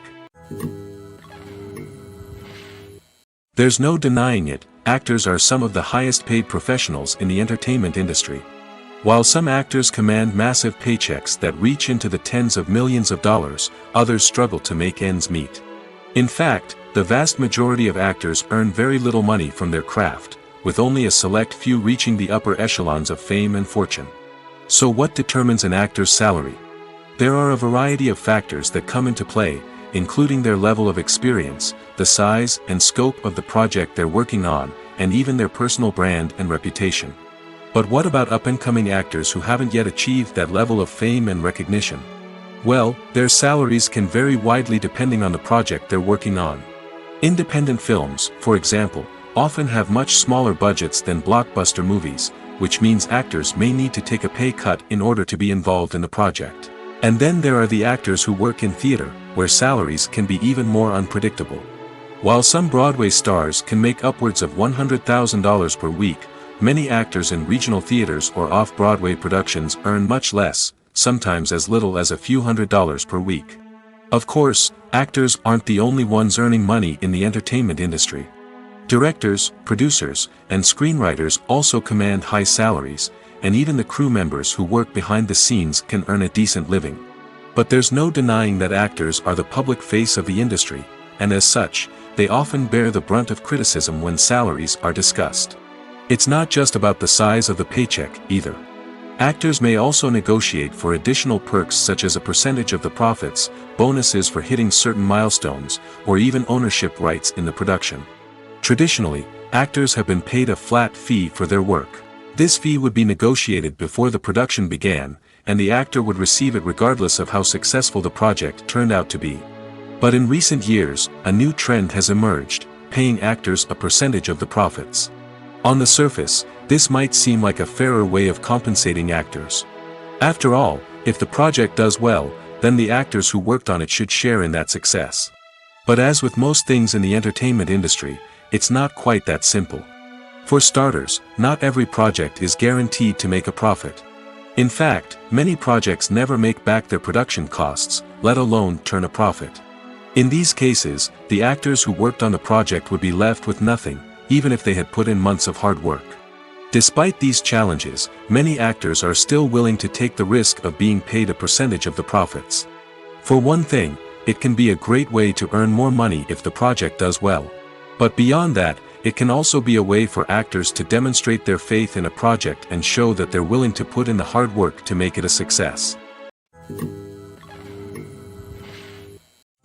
There's no denying it, actors are some of the highest paid professionals in the entertainment industry. While some actors command massive paychecks that reach into the tens of millions of dollars, others struggle to make ends meet. In fact, the vast majority of actors earn very little money from their craft, with only a select few reaching the upper echelons of fame and fortune. So what determines an actor's salary? There are a variety of factors that come into play, including their level of experience, the size and scope of the project they're working on, and even their personal brand and reputation. But what about up-and-coming actors who haven't yet achieved that level of fame and recognition? Well, their salaries can vary widely depending on the project they're working on. Independent films, for example, often have much smaller budgets than blockbuster movies, which means actors may need to take a pay cut in order to be involved in the project. And then there are the actors who work in theater, where salaries can be even more unpredictable. While some Broadway stars can make upwards of $100,000 per week, many actors in regional theaters or off-Broadway productions earn much less, sometimes as little as a few $100s per week. Of course, actors aren't the only ones earning money in the entertainment industry. Directors, producers, and screenwriters also command high salaries, and even the crew members who work behind the scenes can earn a decent living. But there's no denying that actors are the public face of the industry, and as such, they often bear the brunt of criticism when salaries are discussed. It's not just about the size of the paycheck, either. Actors may also negotiate for additional perks such as a percentage of the profits, bonuses for hitting certain milestones, or even ownership rights in the production. Traditionally, actors have been paid a flat fee for their work. This fee would be negotiated before the production began, and the actor would receive it regardless of how successful the project turned out to be. But in recent years, a new trend has emerged, paying actors a percentage of the profits. On the surface, this might seem like a fairer way of compensating actors. After all, if the project does well, then the actors who worked on it should share in that success. But as with most things in the entertainment industry, it's not quite that simple. For starters, not every project is guaranteed to make a profit. In fact, many projects never make back their production costs, let alone turn a profit. In these cases, the actors who worked on the project would be left with nothing, even if they had put in months of hard work. Despite these challenges, many actors are still willing to take the risk of being paid a percentage of the profits. For one thing, it can be a great way to earn more money if the project does well. But beyond that, it can also be a way for actors to demonstrate their faith in a project and show that they're willing to put in the hard work to make it a success.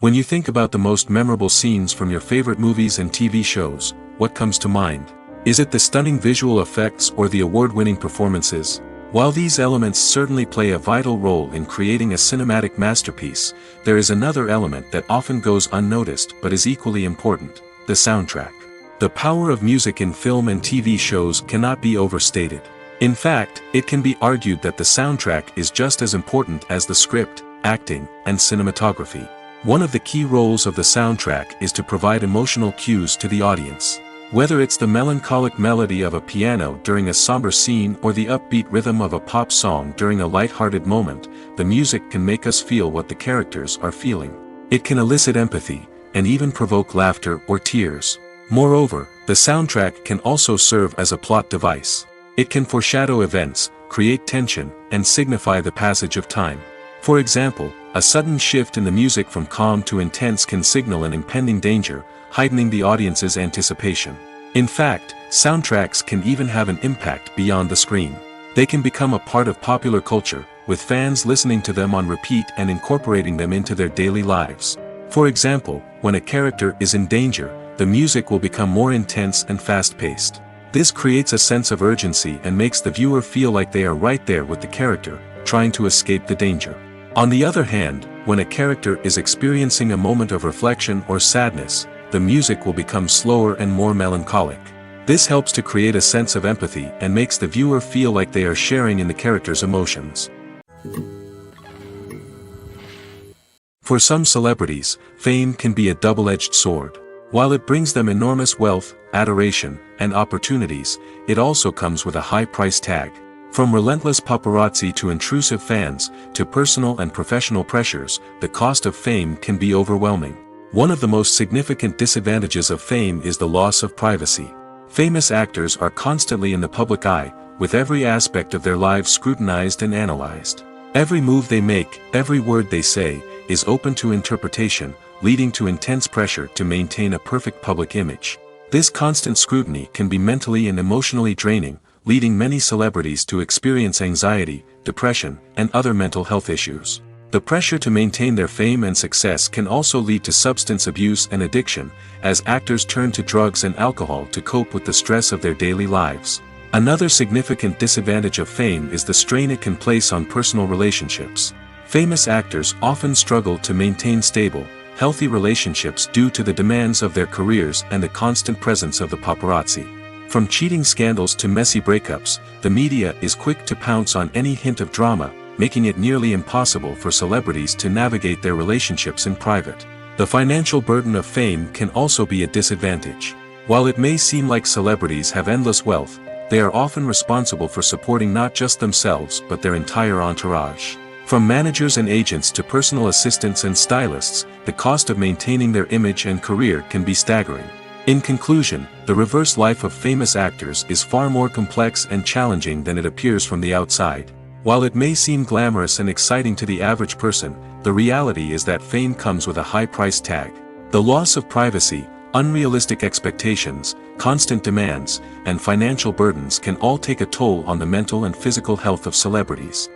When you think about the most memorable scenes from your favorite movies and TV shows, what comes to mind? Is it the stunning visual effects or the award-winning performances? While these elements certainly play a vital role in creating a cinematic masterpiece, there is another element that often goes unnoticed but is equally important: the soundtrack. The power of music in film and TV shows cannot be overstated. In fact, it can be argued that the soundtrack is just as important as the script, acting, and cinematography. One of the key roles of the soundtrack is to provide emotional cues to the audience. Whether it's the melancholic melody of a piano during a somber scene or the upbeat rhythm of a pop song during a light-hearted moment, the music can make us feel what the characters are feeling. It can elicit empathy, and even provoke laughter or tears. Moreover, the soundtrack can also serve as a plot device. It can foreshadow events, create tension, and signify the passage of time. For example, a sudden shift in the music from calm to intense can signal an impending danger, heightening the audience's anticipation. In fact, soundtracks can even have an impact beyond the screen. They can become a part of popular culture, with fans listening to them on repeat and incorporating them into their daily lives. For example, when a character is in danger, the music will become more intense and fast-paced. This creates a sense of urgency and makes the viewer feel like they are right there with the character, trying to escape the danger. On the other hand, when a character is experiencing a moment of reflection or sadness, the music will become slower and more melancholic. This helps to create a sense of empathy and makes the viewer feel like they are sharing in the character's emotions. For some celebrities, fame can be a double-edged sword. While it brings them enormous wealth, adoration, and opportunities, it also comes with a high price tag. From relentless paparazzi to intrusive fans, to personal and professional pressures, the cost of fame can be overwhelming. One of the most significant disadvantages of fame is the loss of privacy. Famous actors are constantly in the public eye, with every aspect of their lives scrutinized and analyzed. Every move they make, every word they say, is open to interpretation, leading to intense pressure to maintain a perfect public image. This constant scrutiny can be mentally and emotionally draining, leading many celebrities to experience anxiety, depression, and other mental health issues. The pressure to maintain their fame and success can also lead to substance abuse and addiction, as actors turn to drugs and alcohol to cope with the stress of their daily lives. Another significant disadvantage of fame is the strain it can place on personal relationships. Famous actors often struggle to maintain stable, healthy relationships due to the demands of their careers and the constant presence of the paparazzi. From cheating scandals to messy breakups, the media is quick to pounce on any hint of drama, making it nearly impossible for celebrities to navigate their relationships in private. The financial burden of fame can also be a disadvantage. While it may seem like celebrities have endless wealth, they are often responsible for supporting not just themselves but their entire entourage. From managers and agents to personal assistants and stylists, the cost of maintaining their image and career can be staggering. In conclusion, the reverse life of famous actors is far more complex and challenging than it appears from the outside. While it may seem glamorous and exciting to the average person, the reality is that fame comes with a high price tag. The loss of privacy, unrealistic expectations, constant demands, and financial burdens can all take a toll on the mental and physical health of celebrities.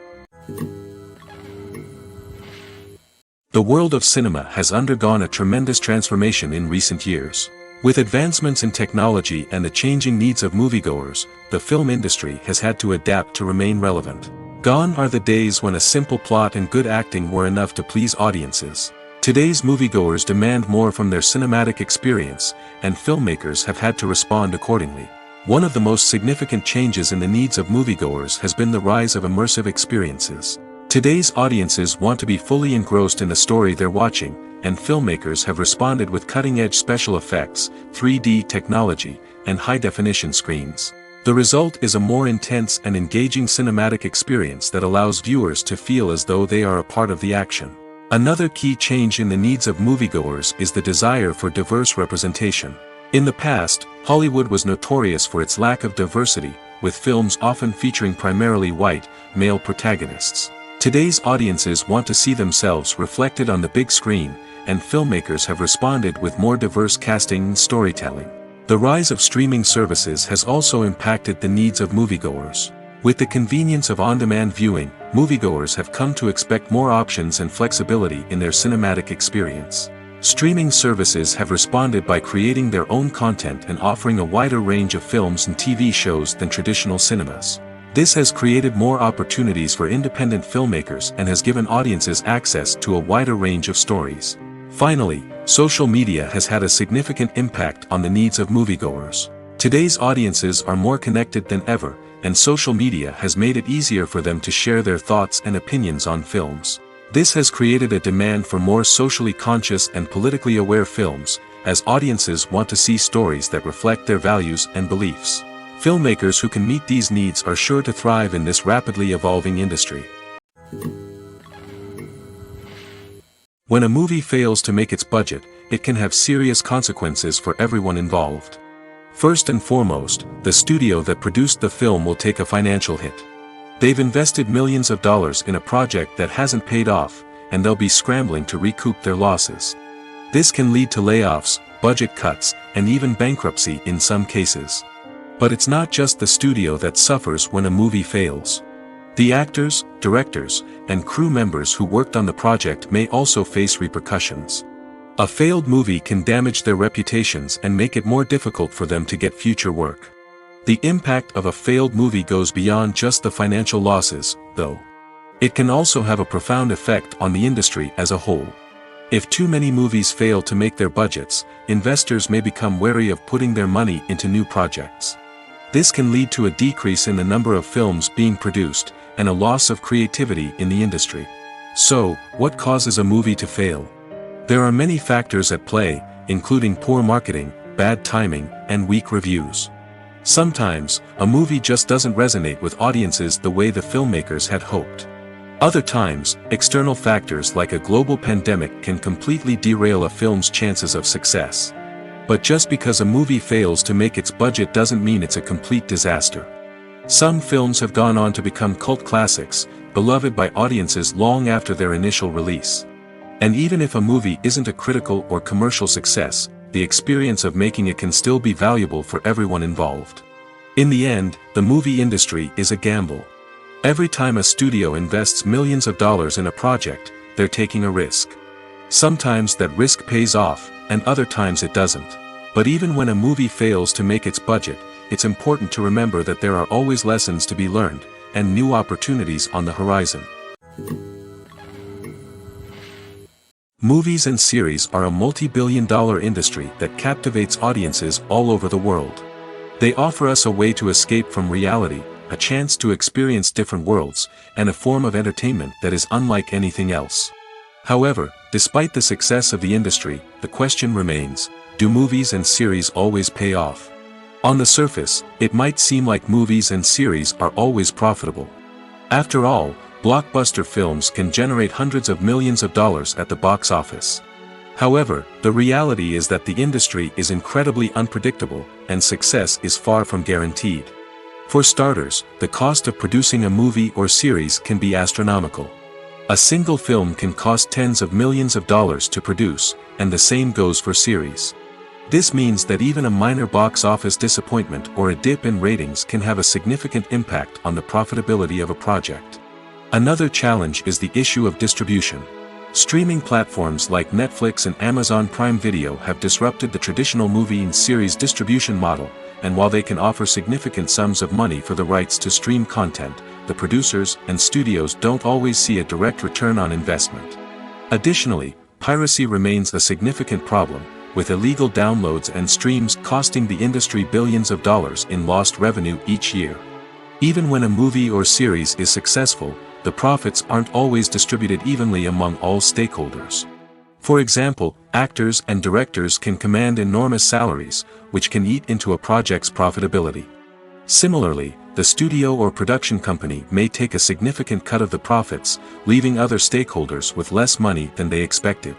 The world of cinema has undergone a tremendous transformation in recent years. With advancements in technology and the changing needs of moviegoers, the film industry has had to adapt to remain relevant. Gone are the days when a simple plot and good acting were enough to please audiences. Today's moviegoers demand more from their cinematic experience, and filmmakers have had to respond accordingly. One of the most significant changes in the needs of moviegoers has been the rise of immersive experiences. Today's audiences want to be fully engrossed in the story they're watching, and filmmakers have responded with cutting-edge special effects, 3D technology, and high-definition screens. The result is a more intense and engaging cinematic experience that allows viewers to feel as though they are a part of the action. Another key change in the needs of moviegoers is the desire for diverse representation. In the past, Hollywood was notorious for its lack of diversity, with films often featuring primarily white, male protagonists. Today's audiences want to see themselves reflected on the big screen, and filmmakers have responded with more diverse casting and storytelling. The rise of streaming services has also impacted the needs of moviegoers. With the convenience of on-demand viewing, moviegoers have come to expect more options and flexibility in their cinematic experience. Streaming services have responded by creating their own content and offering a wider range of films and TV shows than traditional cinemas. This has created more opportunities for independent filmmakers and has given audiences access to a wider range of stories. Finally, social media has had a significant impact on the needs of moviegoers. Today's audiences are more connected than ever, and social media has made it easier for them to share their thoughts and opinions on films. This has created a demand for more socially conscious and politically aware films, as audiences want to see stories that reflect their values and beliefs. Filmmakers who can meet these needs are sure to thrive in this rapidly evolving industry. When a movie fails to make its budget, it can have serious consequences for everyone involved. First and foremost, the studio that produced the film will take a financial hit. They've invested millions of dollars in a project that hasn't paid off, and they'll be scrambling to recoup their losses. This can lead to layoffs, budget cuts, and even bankruptcy in some cases. But it's not just the studio that suffers when a movie fails. The actors, directors, and crew members who worked on the project may also face repercussions. A failed movie can damage their reputations and make it more difficult for them to get future work. The impact of a failed movie goes beyond just the financial losses, though. It can also have a profound effect on the industry as a whole. If too many movies fail to make their budgets, investors may become wary of putting their money into new projects. This can lead to a decrease in the number of films being produced, and a loss of creativity in the industry. So, what causes a movie to fail? There are many factors at play, including poor marketing, bad timing, and weak reviews. Sometimes, a movie just doesn't resonate with audiences the way the filmmakers had hoped. Other times, external factors like a global pandemic can completely derail a film's chances of success. But just because a movie fails to make its budget doesn't mean it's a complete disaster. Some films have gone on to become cult classics, beloved by audiences long after their initial release. And even if a movie isn't a critical or commercial success, the experience of making it can still be valuable for everyone involved. In the end, the movie industry is a gamble. Every time a studio invests millions of dollars in a project, they're taking a risk. Sometimes that risk pays off, and other times it doesn't. But even when a movie fails to make its budget, it's important to remember that there are always lessons to be learned, and new opportunities on the horizon. Movies and series are a multi-billion-dollar industry that captivates audiences all over the world. They offer us a way to escape from reality, a chance to experience different worlds, and a form of entertainment that is unlike anything else. However, despite the success of the industry, the question remains, do movies and series always pay off? On the surface, it might seem like movies and series are always profitable. After all, blockbuster films can generate hundreds of millions of dollars at the box office. However, the reality is that the industry is incredibly unpredictable, and success is far from guaranteed. For starters, the cost of producing a movie or series can be astronomical. A single film can cost tens of millions of dollars to produce, and the same goes for series. This means that even a minor box office disappointment or a dip in ratings can have a significant impact on the profitability of a project. Another challenge is the issue of distribution. Streaming platforms like Netflix and Amazon Prime Video have disrupted the traditional movie and series distribution model, and while they can offer significant sums of money for the rights to stream content, the producers and studios don't always see a direct return on investment. Additionally, piracy remains a significant problem, with illegal downloads and streams costing the industry billions of dollars in lost revenue each year. Even when a movie or series is successful, the profits aren't always distributed evenly among all stakeholders. For example, actors and directors can command enormous salaries, which can eat into a project's profitability. Similarly, the studio or production company may take a significant cut of the profits, leaving other stakeholders with less money than they expected.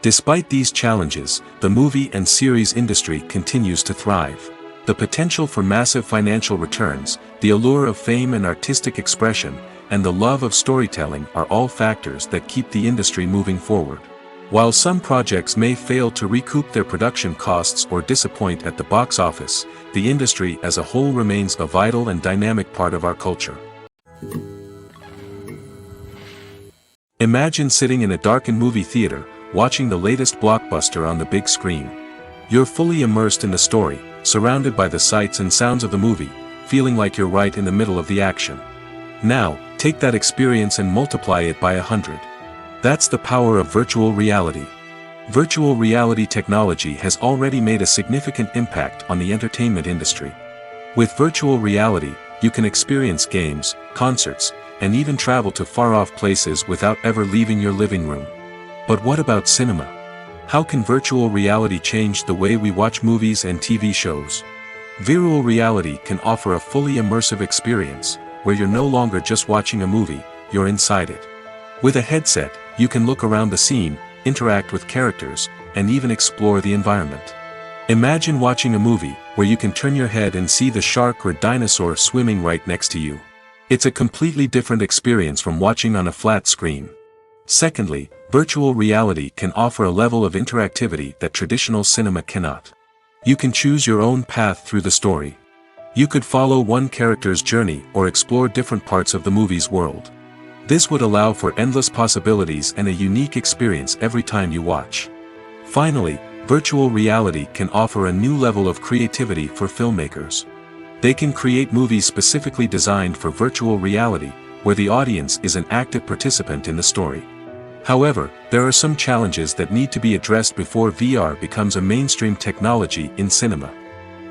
Despite these challenges, the movie and series industry continues to thrive. The potential for massive financial returns, the allure of fame and artistic expression, and the love of storytelling are all factors that keep the industry moving forward. While some projects may fail to recoup their production costs or disappoint at the box office, the industry as a whole remains a vital and dynamic part of our culture. Imagine sitting in a darkened movie theater, watching the latest blockbuster on the big screen. You're fully immersed in the story, surrounded by the sights and sounds of the movie, feeling like you're right in the middle of the action. Now, take that experience and multiply it by 100. That's the power of virtual reality. Virtual reality technology has already made a significant impact on the entertainment industry. With virtual reality, you can experience games, concerts, and even travel to far-off places without ever leaving your living room. But what about cinema? How can virtual reality change the way we watch movies and TV shows? Virtual reality can offer a fully immersive experience, where you're no longer just watching a movie, you're inside it. With a headset, you can look around the scene, interact with characters, and even explore the environment. Imagine watching a movie, where you can turn your head and see the shark or dinosaur swimming right next to you. It's a completely different experience from watching on a flat screen. Secondly, virtual reality can offer a level of interactivity that traditional cinema cannot. You can choose your own path through the story. You could follow one character's journey or explore different parts of the movie's world. This would allow for endless possibilities and a unique experience every time you watch. Finally, virtual reality can offer a new level of creativity for filmmakers. They can create movies specifically designed for virtual reality, where the audience is an active participant in the story. However, there are some challenges that need to be addressed before VR becomes a mainstream technology in cinema.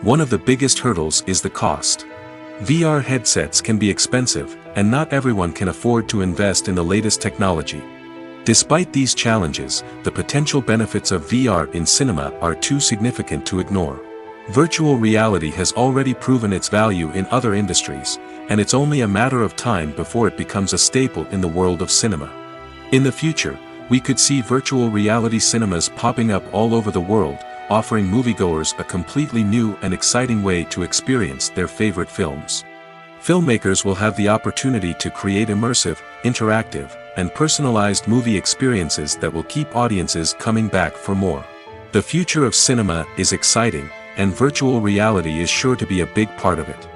One of the biggest hurdles is the cost. VR headsets can be expensive, and not everyone can afford to invest in the latest technology. Despite these challenges, the potential benefits of VR in cinema are too significant to ignore. Virtual reality has already proven its value in other industries, and it's only a matter of time before it becomes a staple in the world of cinema. In the future, we could see virtual reality cinemas popping up all over the world, offering moviegoers a completely new and exciting way to experience their favorite films. Filmmakers will have the opportunity to create immersive, interactive, and personalized movie experiences that will keep audiences coming back for more. The future of cinema is exciting, and virtual reality is sure to be a big part of it.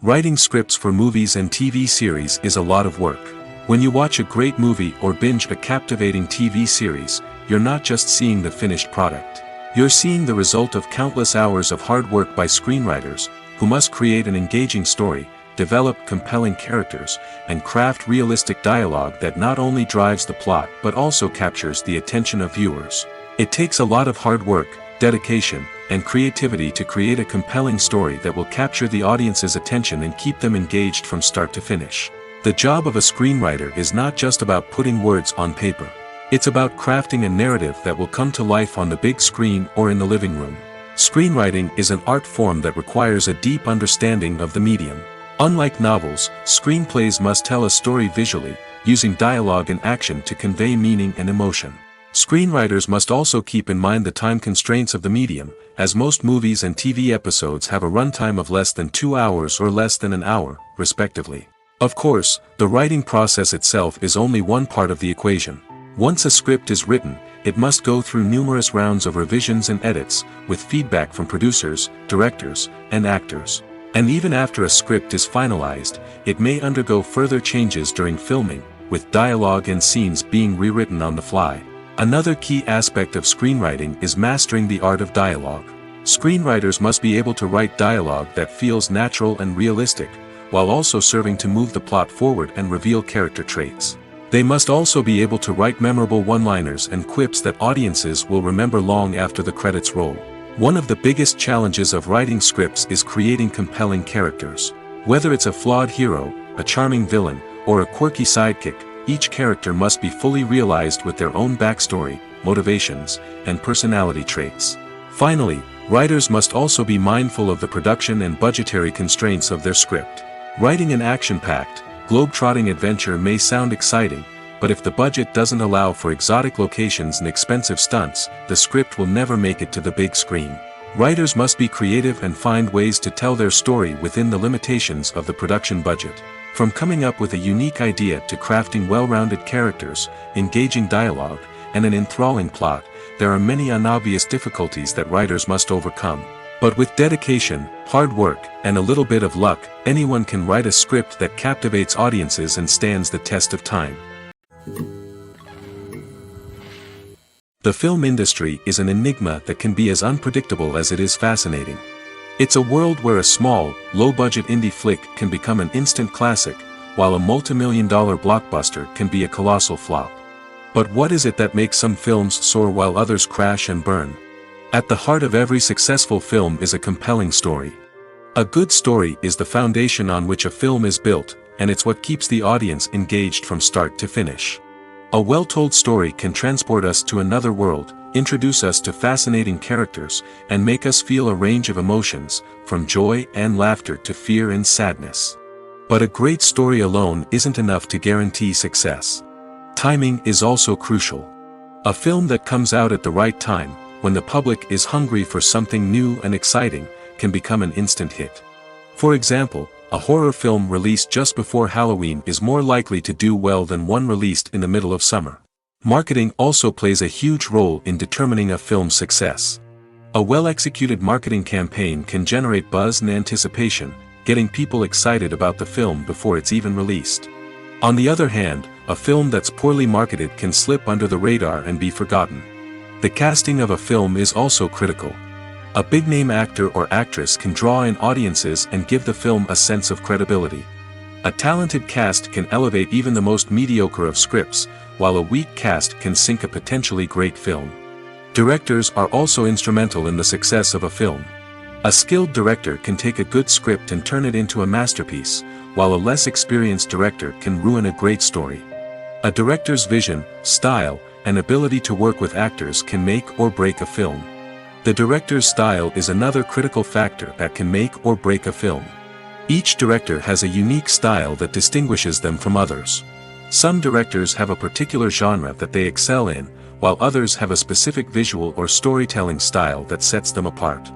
Writing scripts for movies and TV series is a lot of work. When you watch a great movie or binge a captivating TV series, you're not just seeing the finished product. You're seeing the result of countless hours of hard work by screenwriters, who must create an engaging story, develop compelling characters, and craft realistic dialogue that not only drives the plot but also captures the attention of viewers. It takes a lot of hard work, dedication, and creativity to create a compelling story that will capture the audience's attention and keep them engaged from start to finish. The job of a screenwriter is not just about putting words on paper. It's about crafting a narrative that will come to life on the big screen or in the living room. Screenwriting is an art form that requires a deep understanding of the medium. Unlike novels, screenplays must tell a story visually, using dialogue and action to convey meaning and emotion. Screenwriters must also keep in mind the time constraints of the medium, as most movies and TV episodes have a runtime of less than 2 hours or less than an hour, respectively. Of course, the writing process itself is only one part of the equation. Once a script is written, it must go through numerous rounds of revisions and edits, with feedback from producers, directors, and actors. And even after a script is finalized, it may undergo further changes during filming, with dialogue and scenes being rewritten on the fly. Another key aspect of screenwriting is mastering the art of dialogue. Screenwriters must be able to write dialogue that feels natural and realistic, while also serving to move the plot forward and reveal character traits. They must also be able to write memorable one-liners and quips that audiences will remember long after the credits roll. One of the biggest challenges of writing scripts is creating compelling characters. Whether it's a flawed hero, a charming villain, or a quirky sidekick, each character must be fully realized with their own backstory, motivations, and personality traits. Finally, writers must also be mindful of the production and budgetary constraints of their script. Writing an action-packed, globe-trotting adventure may sound exciting, but if the budget doesn't allow for exotic locations and expensive stunts, the script will never make it to the big screen. Writers must be creative and find ways to tell their story within the limitations of the production budget. From coming up with a unique idea to crafting well-rounded characters, engaging dialogue, and an enthralling plot, there are many unobvious difficulties that writers must overcome. But with dedication, hard work, and a little bit of luck, anyone can write a script that captivates audiences and stands the test of time. The film industry is an enigma that can be as unpredictable as it is fascinating. It's a world where a small, low-budget indie flick can become an instant classic, while a multi-million-dollar blockbuster can be a colossal flop. But what is it that makes some films soar while others crash and burn? At the heart of every successful film is a compelling story. A good story is the foundation on which a film is built, and it's what keeps the audience engaged from start to finish. A well-told story can transport us to another world, introduce us to fascinating characters, and make us feel a range of emotions, from joy and laughter to fear and sadness. But a great story alone isn't enough to guarantee success. Timing is also crucial. A film that comes out at the right time, when the public is hungry for something new and exciting, can become an instant hit. For example, a horror film released just before Halloween is more likely to do well than one released in the middle of summer. Marketing also plays a huge role in determining a film's success. A well-executed marketing campaign can generate buzz and anticipation, getting people excited about the film before it's even released. On the other hand, a film that's poorly marketed can slip under the radar and be forgotten. The casting of a film is also critical. A big-name actor or actress can draw in audiences and give the film a sense of credibility. A talented cast can elevate even the most mediocre of scripts, while a weak cast can sink a potentially great film. Directors are also instrumental in the success of a film. A skilled director can take a good script and turn it into a masterpiece, while a less experienced director can ruin a great story. A director's vision, style, and ability to work with actors can make or break a film. The director's style is another critical factor that can make or break a film. Each director has a unique style that distinguishes them from others. Some directors have a particular genre that they excel in, while others have a specific visual or storytelling style that sets them apart.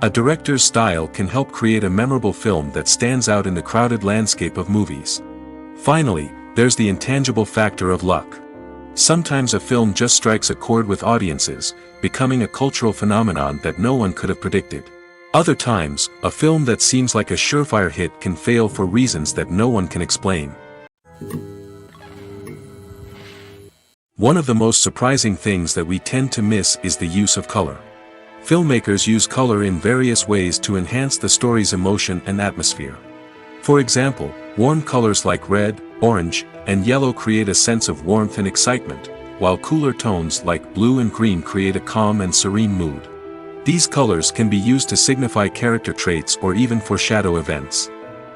A director's style can help create a memorable film that stands out in the crowded landscape of movies. Finally, there's the intangible factor of luck. Sometimes a film just strikes a chord with audiences, becoming a cultural phenomenon that no one could have predicted. Other times, a film that seems like a surefire hit can fail for reasons that no one can explain. One of the most surprising things that we tend to miss is the use of color. Filmmakers use color in various ways to enhance the story's emotion and atmosphere. For example, warm colors like red, orange, and yellow create a sense of warmth and excitement, while cooler tones like blue and green create a calm and serene mood. These colors can be used to signify character traits or even foreshadow events.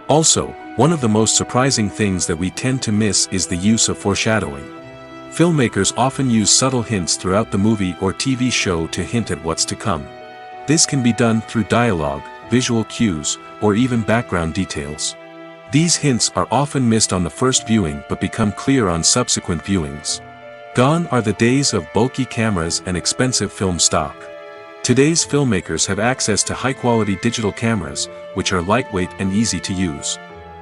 Also, one of the most surprising things that we tend to miss is the use of foreshadowing. Filmmakers often use subtle hints throughout the movie or TV show to hint at what's to come. This can be done through dialogue, visual cues, or even background details. These hints are often missed on the first viewing but become clear on subsequent viewings. Gone are the days of bulky cameras and expensive film stock. Today's filmmakers have access to high-quality digital cameras, which are lightweight and easy to use.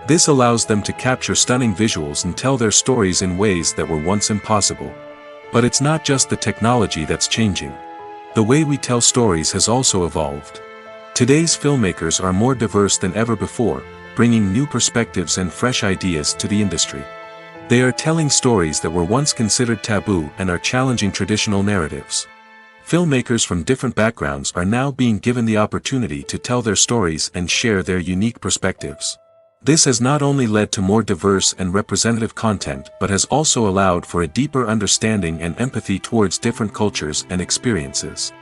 This allows them to capture stunning visuals and tell their stories in ways that were once impossible. But it's not just the technology that's changing. The way we tell stories has also evolved. Today's filmmakers are more diverse than ever before, bringing new perspectives and fresh ideas to the industry. They are telling stories that were once considered taboo and are challenging traditional narratives. Filmmakers from different backgrounds are now being given the opportunity to tell their stories and share their unique perspectives. This has not only led to more diverse and representative content but has also allowed for a deeper understanding and empathy towards different cultures and experiences.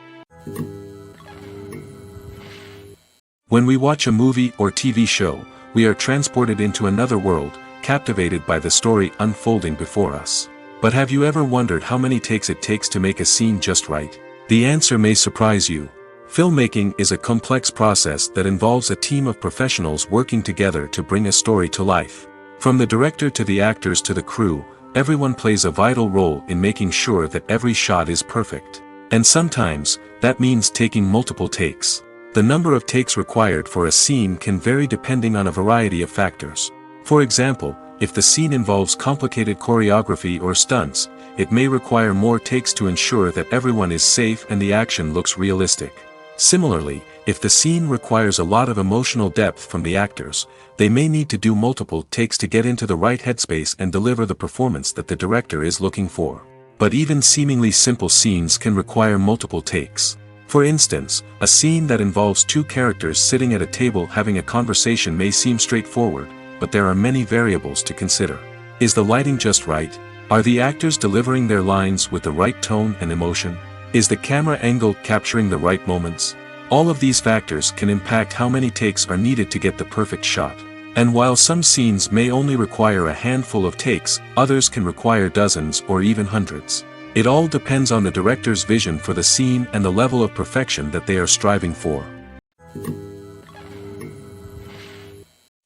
When we watch a movie or TV show, we are transported into another world, captivated by the story unfolding before us. But have you ever wondered how many takes it takes to make a scene just right? The answer may surprise you. Filmmaking is a complex process that involves a team of professionals working together to bring a story to life. From the director to the actors to the crew, Everyone plays a vital role in making sure that every shot is perfect. And sometimes, that means taking multiple takes. The number of takes required for a scene can vary depending on a variety of factors. For example, if the scene involves complicated choreography or stunts, it may require more takes to ensure that everyone is safe and the action looks realistic. Similarly, if the scene requires a lot of emotional depth from the actors, they may need to do multiple takes to get into the right headspace and deliver the performance that the director is looking for. But even seemingly simple scenes can require multiple takes. For instance, a scene that involves two characters sitting at a table having a conversation may seem straightforward, but there are many variables to consider. Is the lighting just right? Are the actors delivering their lines with the right tone and emotion? Is the camera angle capturing the right moments? All of these factors can impact how many takes are needed to get the perfect shot. And while some scenes may only require a handful of takes, others can require dozens or even hundreds. It all depends on the director's vision for the scene and the level of perfection that they are striving for.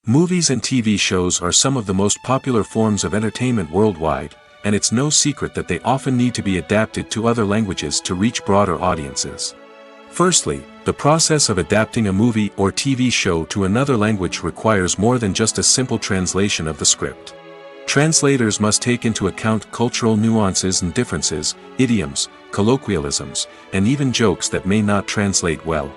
Movies and TV shows are some of the most popular forms of entertainment worldwide, and it's no secret that they often need to be adapted to other languages to reach broader audiences. Firstly, the process of adapting a movie or TV show to another language requires more than just a simple translation of the script. Translators must take into account cultural nuances and differences, idioms, colloquialisms, and even jokes that may not translate well.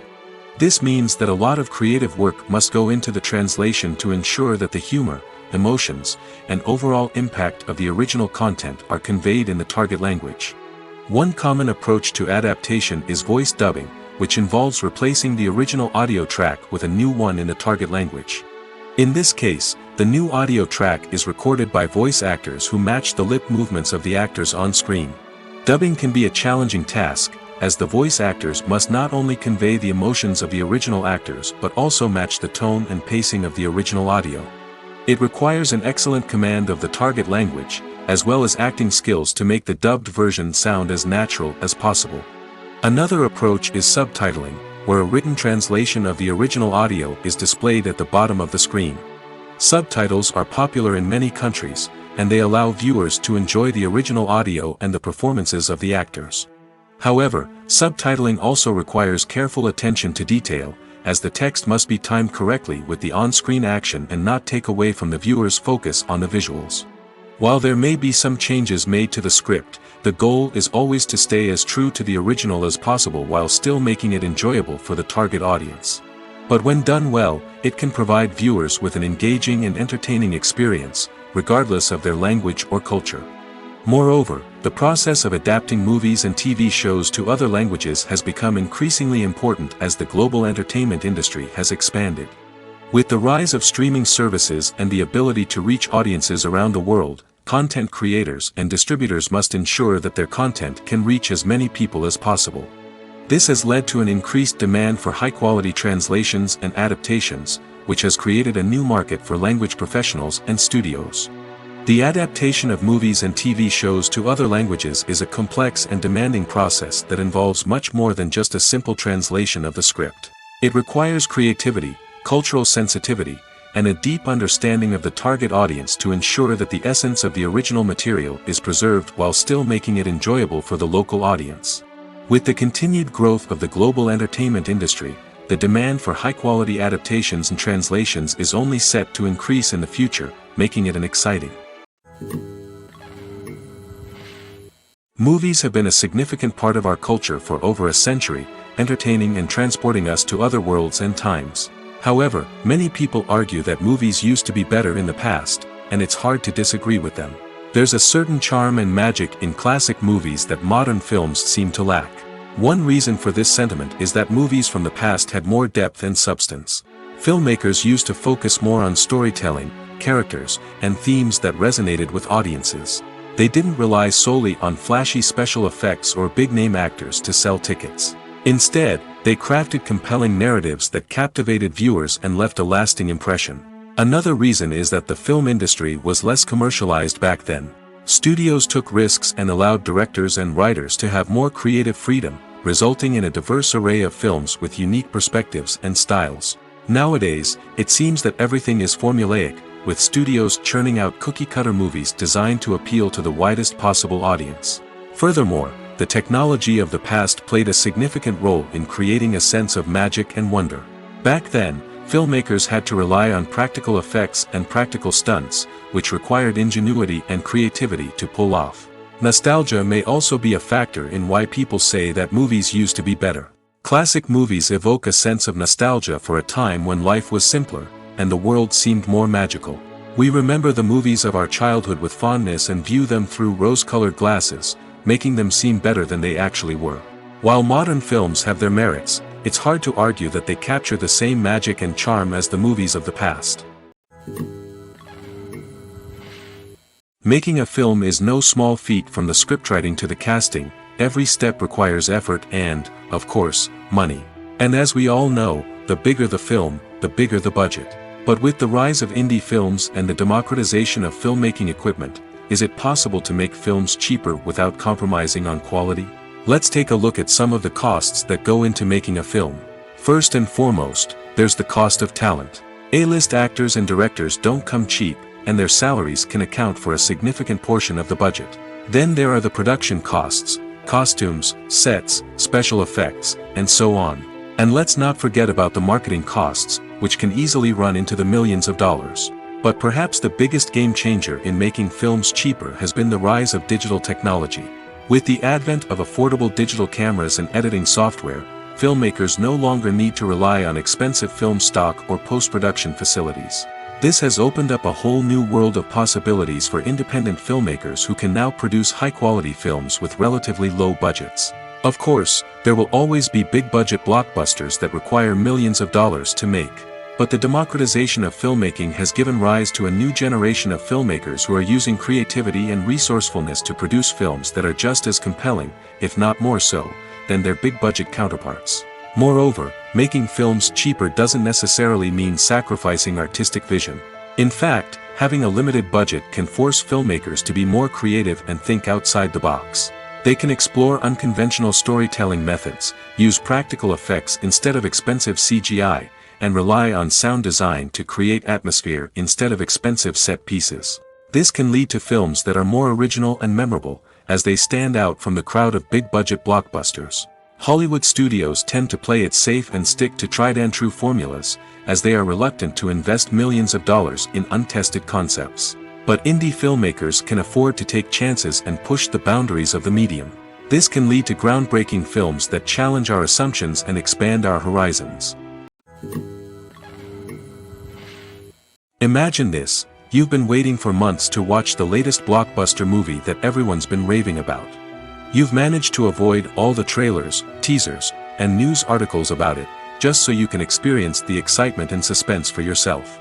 This means that a lot of creative work must go into the translation to ensure that the humor, emotions, and overall impact of the original content are conveyed in the target language. One common approach to adaptation is voice dubbing, which involves replacing the original audio track with a new one in the target language. In this case, the new audio track is recorded by voice actors who match the lip movements of the actors on screen. Dubbing can be a challenging task, as the voice actors must not only convey the emotions of the original actors but also match the tone and pacing of the original audio. It requires an excellent command of the target language, as well as acting skills to make the dubbed version sound as natural as possible. Another approach is subtitling, where a written translation of the original audio is displayed at the bottom of the screen. Subtitles are popular in many countries, and they allow viewers to enjoy the original audio and the performances of the actors. However, subtitling also requires careful attention to detail, as the text must be timed correctly with the on-screen action and not take away from the viewer's focus on the visuals. While there may be some changes made to the script, the goal is always to stay as true to the original as possible while still making it enjoyable for the target audience. But when done well, it can provide viewers with an engaging and entertaining experience, regardless of their language or culture. Moreover, the process of adapting movies and TV shows to other languages has become increasingly important as the global entertainment industry has expanded. With the rise of streaming services and the ability to reach audiences around the world, content creators and distributors must ensure that their content can reach as many people as possible. This has led to an increased demand for high-quality translations and adaptations, which has created a new market for language professionals and studios. The adaptation of movies and TV shows to other languages is a complex and demanding process that involves much more than just a simple translation of the script. It requires creativity, cultural sensitivity, and a deep understanding of the target audience to ensure that the essence of the original material is preserved while still making it enjoyable for the local audience. With the continued growth of the global entertainment industry, the demand for high-quality adaptations and translations is only set to increase in the future, making it an exciting. Movies have been a significant part of our culture for over a century, entertaining and transporting us to other worlds and times. However, many people argue that movies used to be better in the past, and it's hard to disagree with them. There's a certain charm and magic in classic movies that modern films seem to lack. One reason for this sentiment is that movies from the past had more depth and substance. Filmmakers used to focus more on storytelling, characters, and themes that resonated with audiences. They didn't rely solely on flashy special effects or big-name actors to sell tickets. Instead, they crafted compelling narratives that captivated viewers and left a lasting impression. Another reason is that the film industry was less commercialized back then. Studios took risks and allowed directors and writers to have more creative freedom, resulting in a diverse array of films with unique perspectives and styles. Nowadays, it seems that everything is formulaic, with studios churning out cookie-cutter movies designed to appeal to the widest possible audience. Furthermore, the technology of the past played a significant role in creating a sense of magic and wonder. Back then, filmmakers had to rely on practical effects and practical stunts, which required ingenuity and creativity to pull off. Nostalgia may also be a factor in why people say that movies used to be better. Classic movies evoke a sense of nostalgia for a time when life was simpler, and the world seemed more magical. We remember the movies of our childhood with fondness and view them through rose-colored glasses, making them seem better than they actually were. While modern films have their merits, it's hard to argue that they capture the same magic and charm as the movies of the past. Making a film is no small feat. From the scriptwriting to the casting, every step requires effort and, of course, money. And as we all know, the bigger the film, the bigger the budget. But with the rise of indie films and the democratization of filmmaking equipment, is it possible to make films cheaper without compromising on quality? Let's take a look at some of the costs that go into making a film. First and foremost, there's the cost of talent. A-list actors and directors don't come cheap, and their salaries can account for a significant portion of the budget. Then there are the production costs, costumes, sets, special effects, and so on. And let's not forget about the marketing costs, which can easily run into the millions of dollars. But perhaps the biggest game changer in making films cheaper has been the rise of digital technology. With the advent of affordable digital cameras and editing software, filmmakers no longer need to rely on expensive film stock or post-production facilities. This has opened up a whole new world of possibilities for independent filmmakers who can now produce high-quality films with relatively low budgets. Of course, there will always be big-budget blockbusters that require millions of dollars to make. But the democratization of filmmaking has given rise to a new generation of filmmakers who are using creativity and resourcefulness to produce films that are just as compelling, if not more so, than their big-budget counterparts. Moreover, making films cheaper doesn't necessarily mean sacrificing artistic vision. In fact, having a limited budget can force filmmakers to be more creative and think outside the box. They can explore unconventional storytelling methods, use practical effects instead of expensive CGI, and rely on sound design to create atmosphere instead of expensive set pieces. This can lead to films that are more original and memorable, as they stand out from the crowd of big-budget blockbusters. Hollywood studios tend to play it safe and stick to tried-and-true formulas, as they are reluctant to invest millions of dollars in untested concepts. But indie filmmakers can afford to take chances and push the boundaries of the medium. This can lead to groundbreaking films that challenge our assumptions and expand our horizons. Imagine this: you've been waiting for months to watch the latest blockbuster movie that everyone's been raving about. You've managed to avoid all the trailers, teasers, and news articles about it, just so you can experience the excitement and suspense for yourself.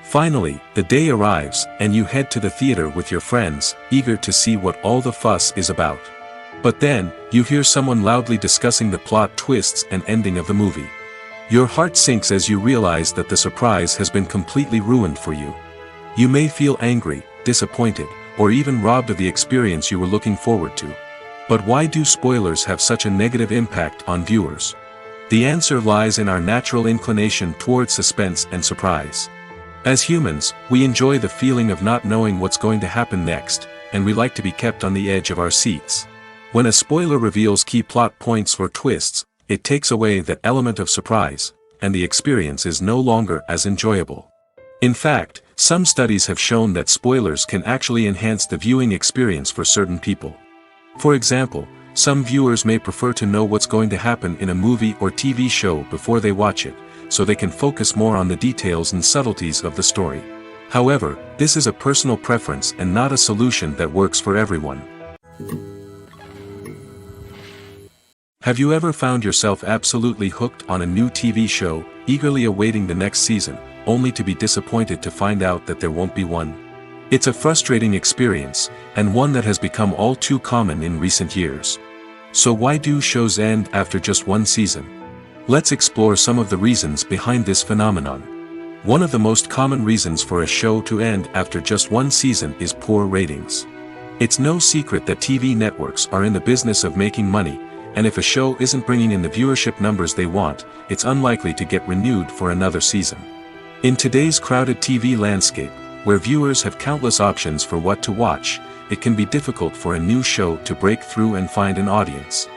Finally, the day arrives, and you head to the theater with your friends, eager to see what all the fuss is about. But then, you hear someone loudly discussing the plot twists and ending of the movie. Your heart sinks as you realize that the surprise has been completely ruined for you. You may feel angry, disappointed, or even robbed of the experience you were looking forward to. But why do spoilers have such a negative impact on viewers? The answer lies in our natural inclination toward suspense and surprise. As humans, we enjoy the feeling of not knowing what's going to happen next, and we like to be kept on the edge of our seats. When a spoiler reveals key plot points or twists, it takes away that element of surprise, and the experience is no longer as enjoyable. In fact, some studies have shown that spoilers can actually enhance the viewing experience for certain people. For example, some viewers may prefer to know what's going to happen in a movie or TV show before they watch it, so they can focus more on the details and subtleties of the story. However, this is a personal preference and not a solution that works for everyone. Have you ever found yourself absolutely hooked on a new TV show, eagerly awaiting the next season, only to be disappointed to find out that there won't be one? It's a frustrating experience, and one that has become all too common in recent years. So why do shows end after just one season? Let's explore some of the reasons behind this phenomenon. One of the most common reasons for a show to end after just one season is poor ratings. It's no secret that TV networks are in the business of making money, and if a show isn't bringing in the viewership numbers they want, it's unlikely to get renewed for another season. In today's crowded TV landscape, Where viewers have countless options for what to watch, it can be difficult for a new show to break through and find an audience.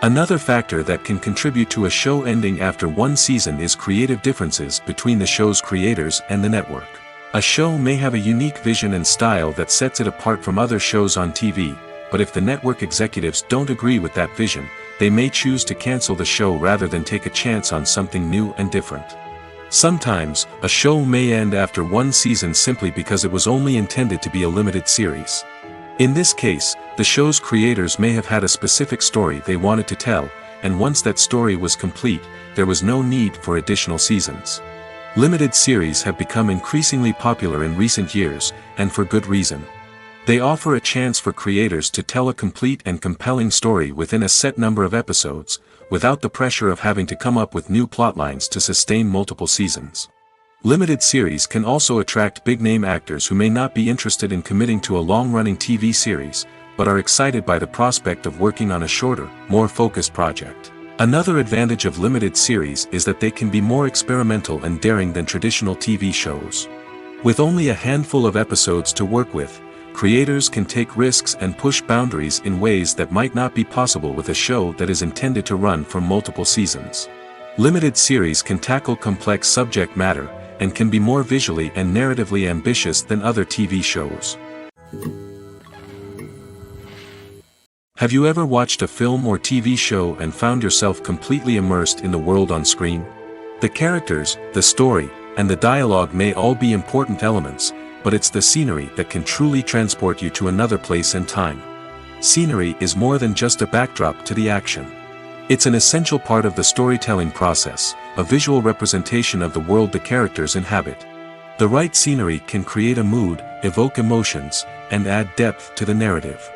Another factor that can contribute to a show ending after one season is creative differences between the show's creators and the network. A show may have a unique vision and style that sets it apart from other shows on TV, but if the network executives don't agree with that vision, they may choose to cancel the show rather than take a chance on something new and different. Sometimes, a show may end after one season simply because it was only intended to be a limited series. In this case, the show's creators may have had a specific story they wanted to tell, and once that story was complete, there was no need for additional seasons. Limited series have become increasingly popular in recent years, and for good reason. They offer a chance for creators to tell a complete and compelling story within a set number of episodes, without the pressure of having to come up with new plotlines to sustain multiple seasons. Limited series can also attract big-name actors who may not be interested in committing to a long-running TV series, but are excited by the prospect of working on a shorter, more focused project. Another advantage of limited series is that they can be more experimental and daring than traditional TV shows. With only a handful of episodes to work with, creators can take risks and push boundaries in ways that might not be possible with a show that is intended to run for multiple seasons. Limited series can tackle complex subject matter, and can be more visually and narratively ambitious than other TV shows. Have you ever watched a film or TV show and found yourself completely immersed in the world on screen? The characters, the story, and the dialogue may all be important elements, but it's the scenery that can truly transport you to another place and time. Scenery is more than just a backdrop to the action. It's an essential part of the storytelling process, a visual representation of the world the characters inhabit. The right scenery can create a mood, evoke emotions, and add depth to the narrative.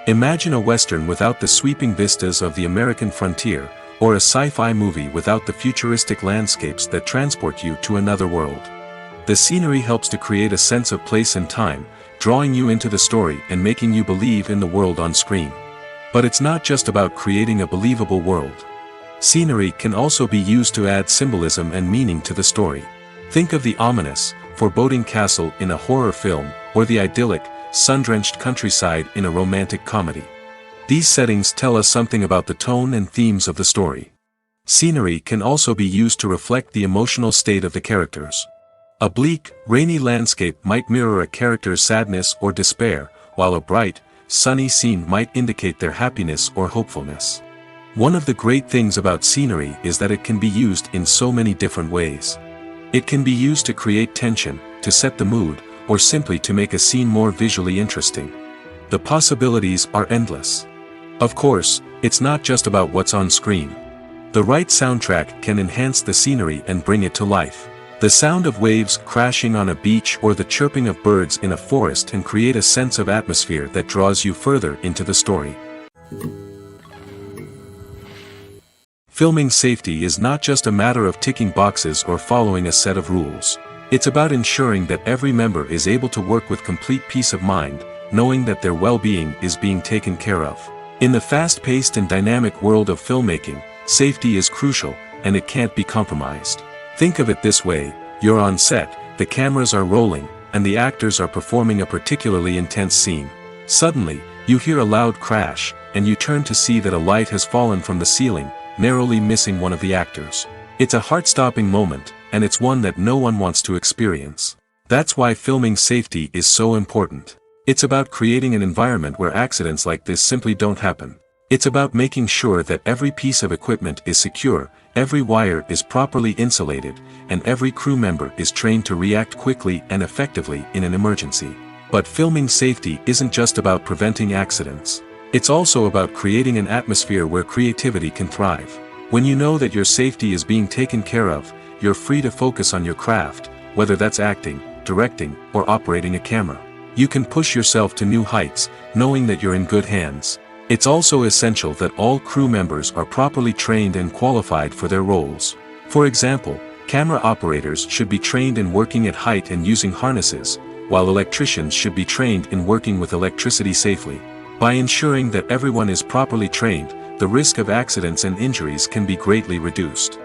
Imagine a Western without the sweeping vistas of the American frontier, or a sci-fi movie without the futuristic landscapes that transport you to another world. The scenery helps to create a sense of place and time, drawing you into the story and making you believe in the world on screen. But it's not just about creating a believable world. Scenery can also be used to add symbolism and meaning to the story. Think of the ominous, foreboding castle in a horror film, or the idyllic, sun-drenched countryside in a romantic comedy. These settings tell us something about the tone and themes of the story. Scenery can also be used to reflect the emotional state of the characters. A bleak, rainy landscape might mirror a character's sadness or despair, while a bright, sunny scene might indicate their happiness or hopefulness. One of the great things about scenery is that it can be used in so many different ways. It can be used to create tension, to set the mood, or simply to make a scene more visually interesting. The possibilities are endless. Of course, it's not just about what's on screen. The right soundtrack can enhance the scenery and bring it to life. The sound of waves crashing on a beach or the chirping of birds in a forest can create a sense of atmosphere that draws you further into the story. Filming safety is not just a matter of ticking boxes or following a set of rules. It's about ensuring that every member is able to work with complete peace of mind, knowing that their well-being is being taken care of. In the fast-paced and dynamic world of filmmaking, safety is crucial, and it can't be compromised. Think of it this way: you're on set, the cameras are rolling, and the actors are performing a particularly intense scene. Suddenly, you hear a loud crash, and you turn to see that a light has fallen from the ceiling, narrowly missing one of the actors. It's a heart-stopping moment, and it's one that no one wants to experience. That's why filming safety is so important. It's about creating an environment where accidents like this simply don't happen. It's about making sure that every piece of equipment is secure, every wire is properly insulated, and every crew member is trained to react quickly and effectively in an emergency. But filming safety isn't just about preventing accidents. It's also about creating an atmosphere where creativity can thrive. When you know that your safety is being taken care of, you're free to focus on your craft, whether that's acting, directing, or operating a camera. You can push yourself to new heights, knowing that you're in good hands. It's also essential that all crew members are properly trained and qualified for their roles. For example, camera operators should be trained in working at height and using harnesses, while electricians should be trained in working with electricity safely. By ensuring that everyone is properly trained, the risk of accidents and injuries can be greatly reduced.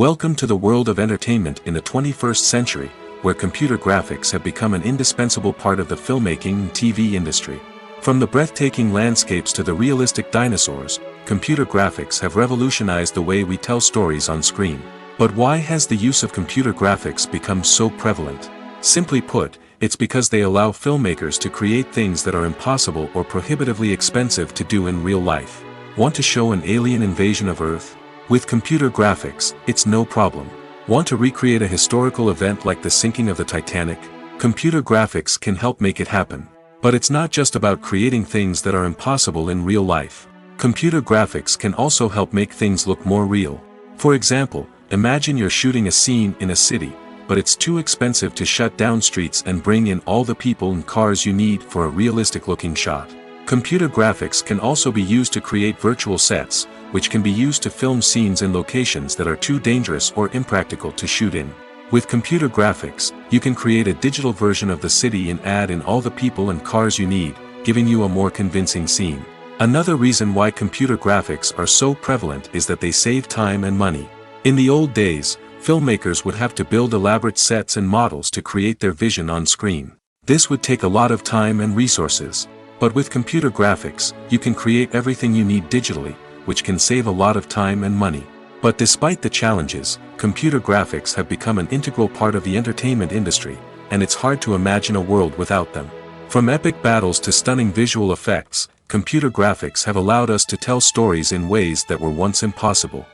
Welcome to the world of entertainment in the 21st century, where computer graphics have become an indispensable part of the filmmaking and TV industry. From the breathtaking landscapes to the realistic dinosaurs, computer graphics have revolutionized the way we tell stories on screen. But why has the use of computer graphics become so prevalent? Simply put, it's because they allow filmmakers to create things that are impossible or prohibitively expensive to do in real life. Want to show an alien invasion of Earth? With computer graphics, it's no problem. Want to recreate a historical event like the sinking of the Titanic? Computer graphics can help make it happen. But it's not just about creating things that are impossible in real life. Computer graphics can also help make things look more real. For example, imagine you're shooting a scene in a city, but it's too expensive to shut down streets and bring in all the people and cars you need for a realistic-looking shot. Computer graphics can also be used to create virtual sets, which can be used to film scenes in locations that are too dangerous or impractical to shoot in. With computer graphics, you can create a digital version of the city and add in all the people and cars you need, giving you a more convincing scene. Another reason why computer graphics are so prevalent is that they save time and money. In the old days, filmmakers would have to build elaborate sets and models to create their vision on screen. This would take a lot of time and resources. But with computer graphics, you can create everything you need digitally, which can save a lot of time and money. But despite the challenges, computer graphics have become an integral part of the entertainment industry, and it's hard to imagine a world without them. From epic battles to stunning visual effects, computer graphics have allowed us to tell stories in ways that were once impossible.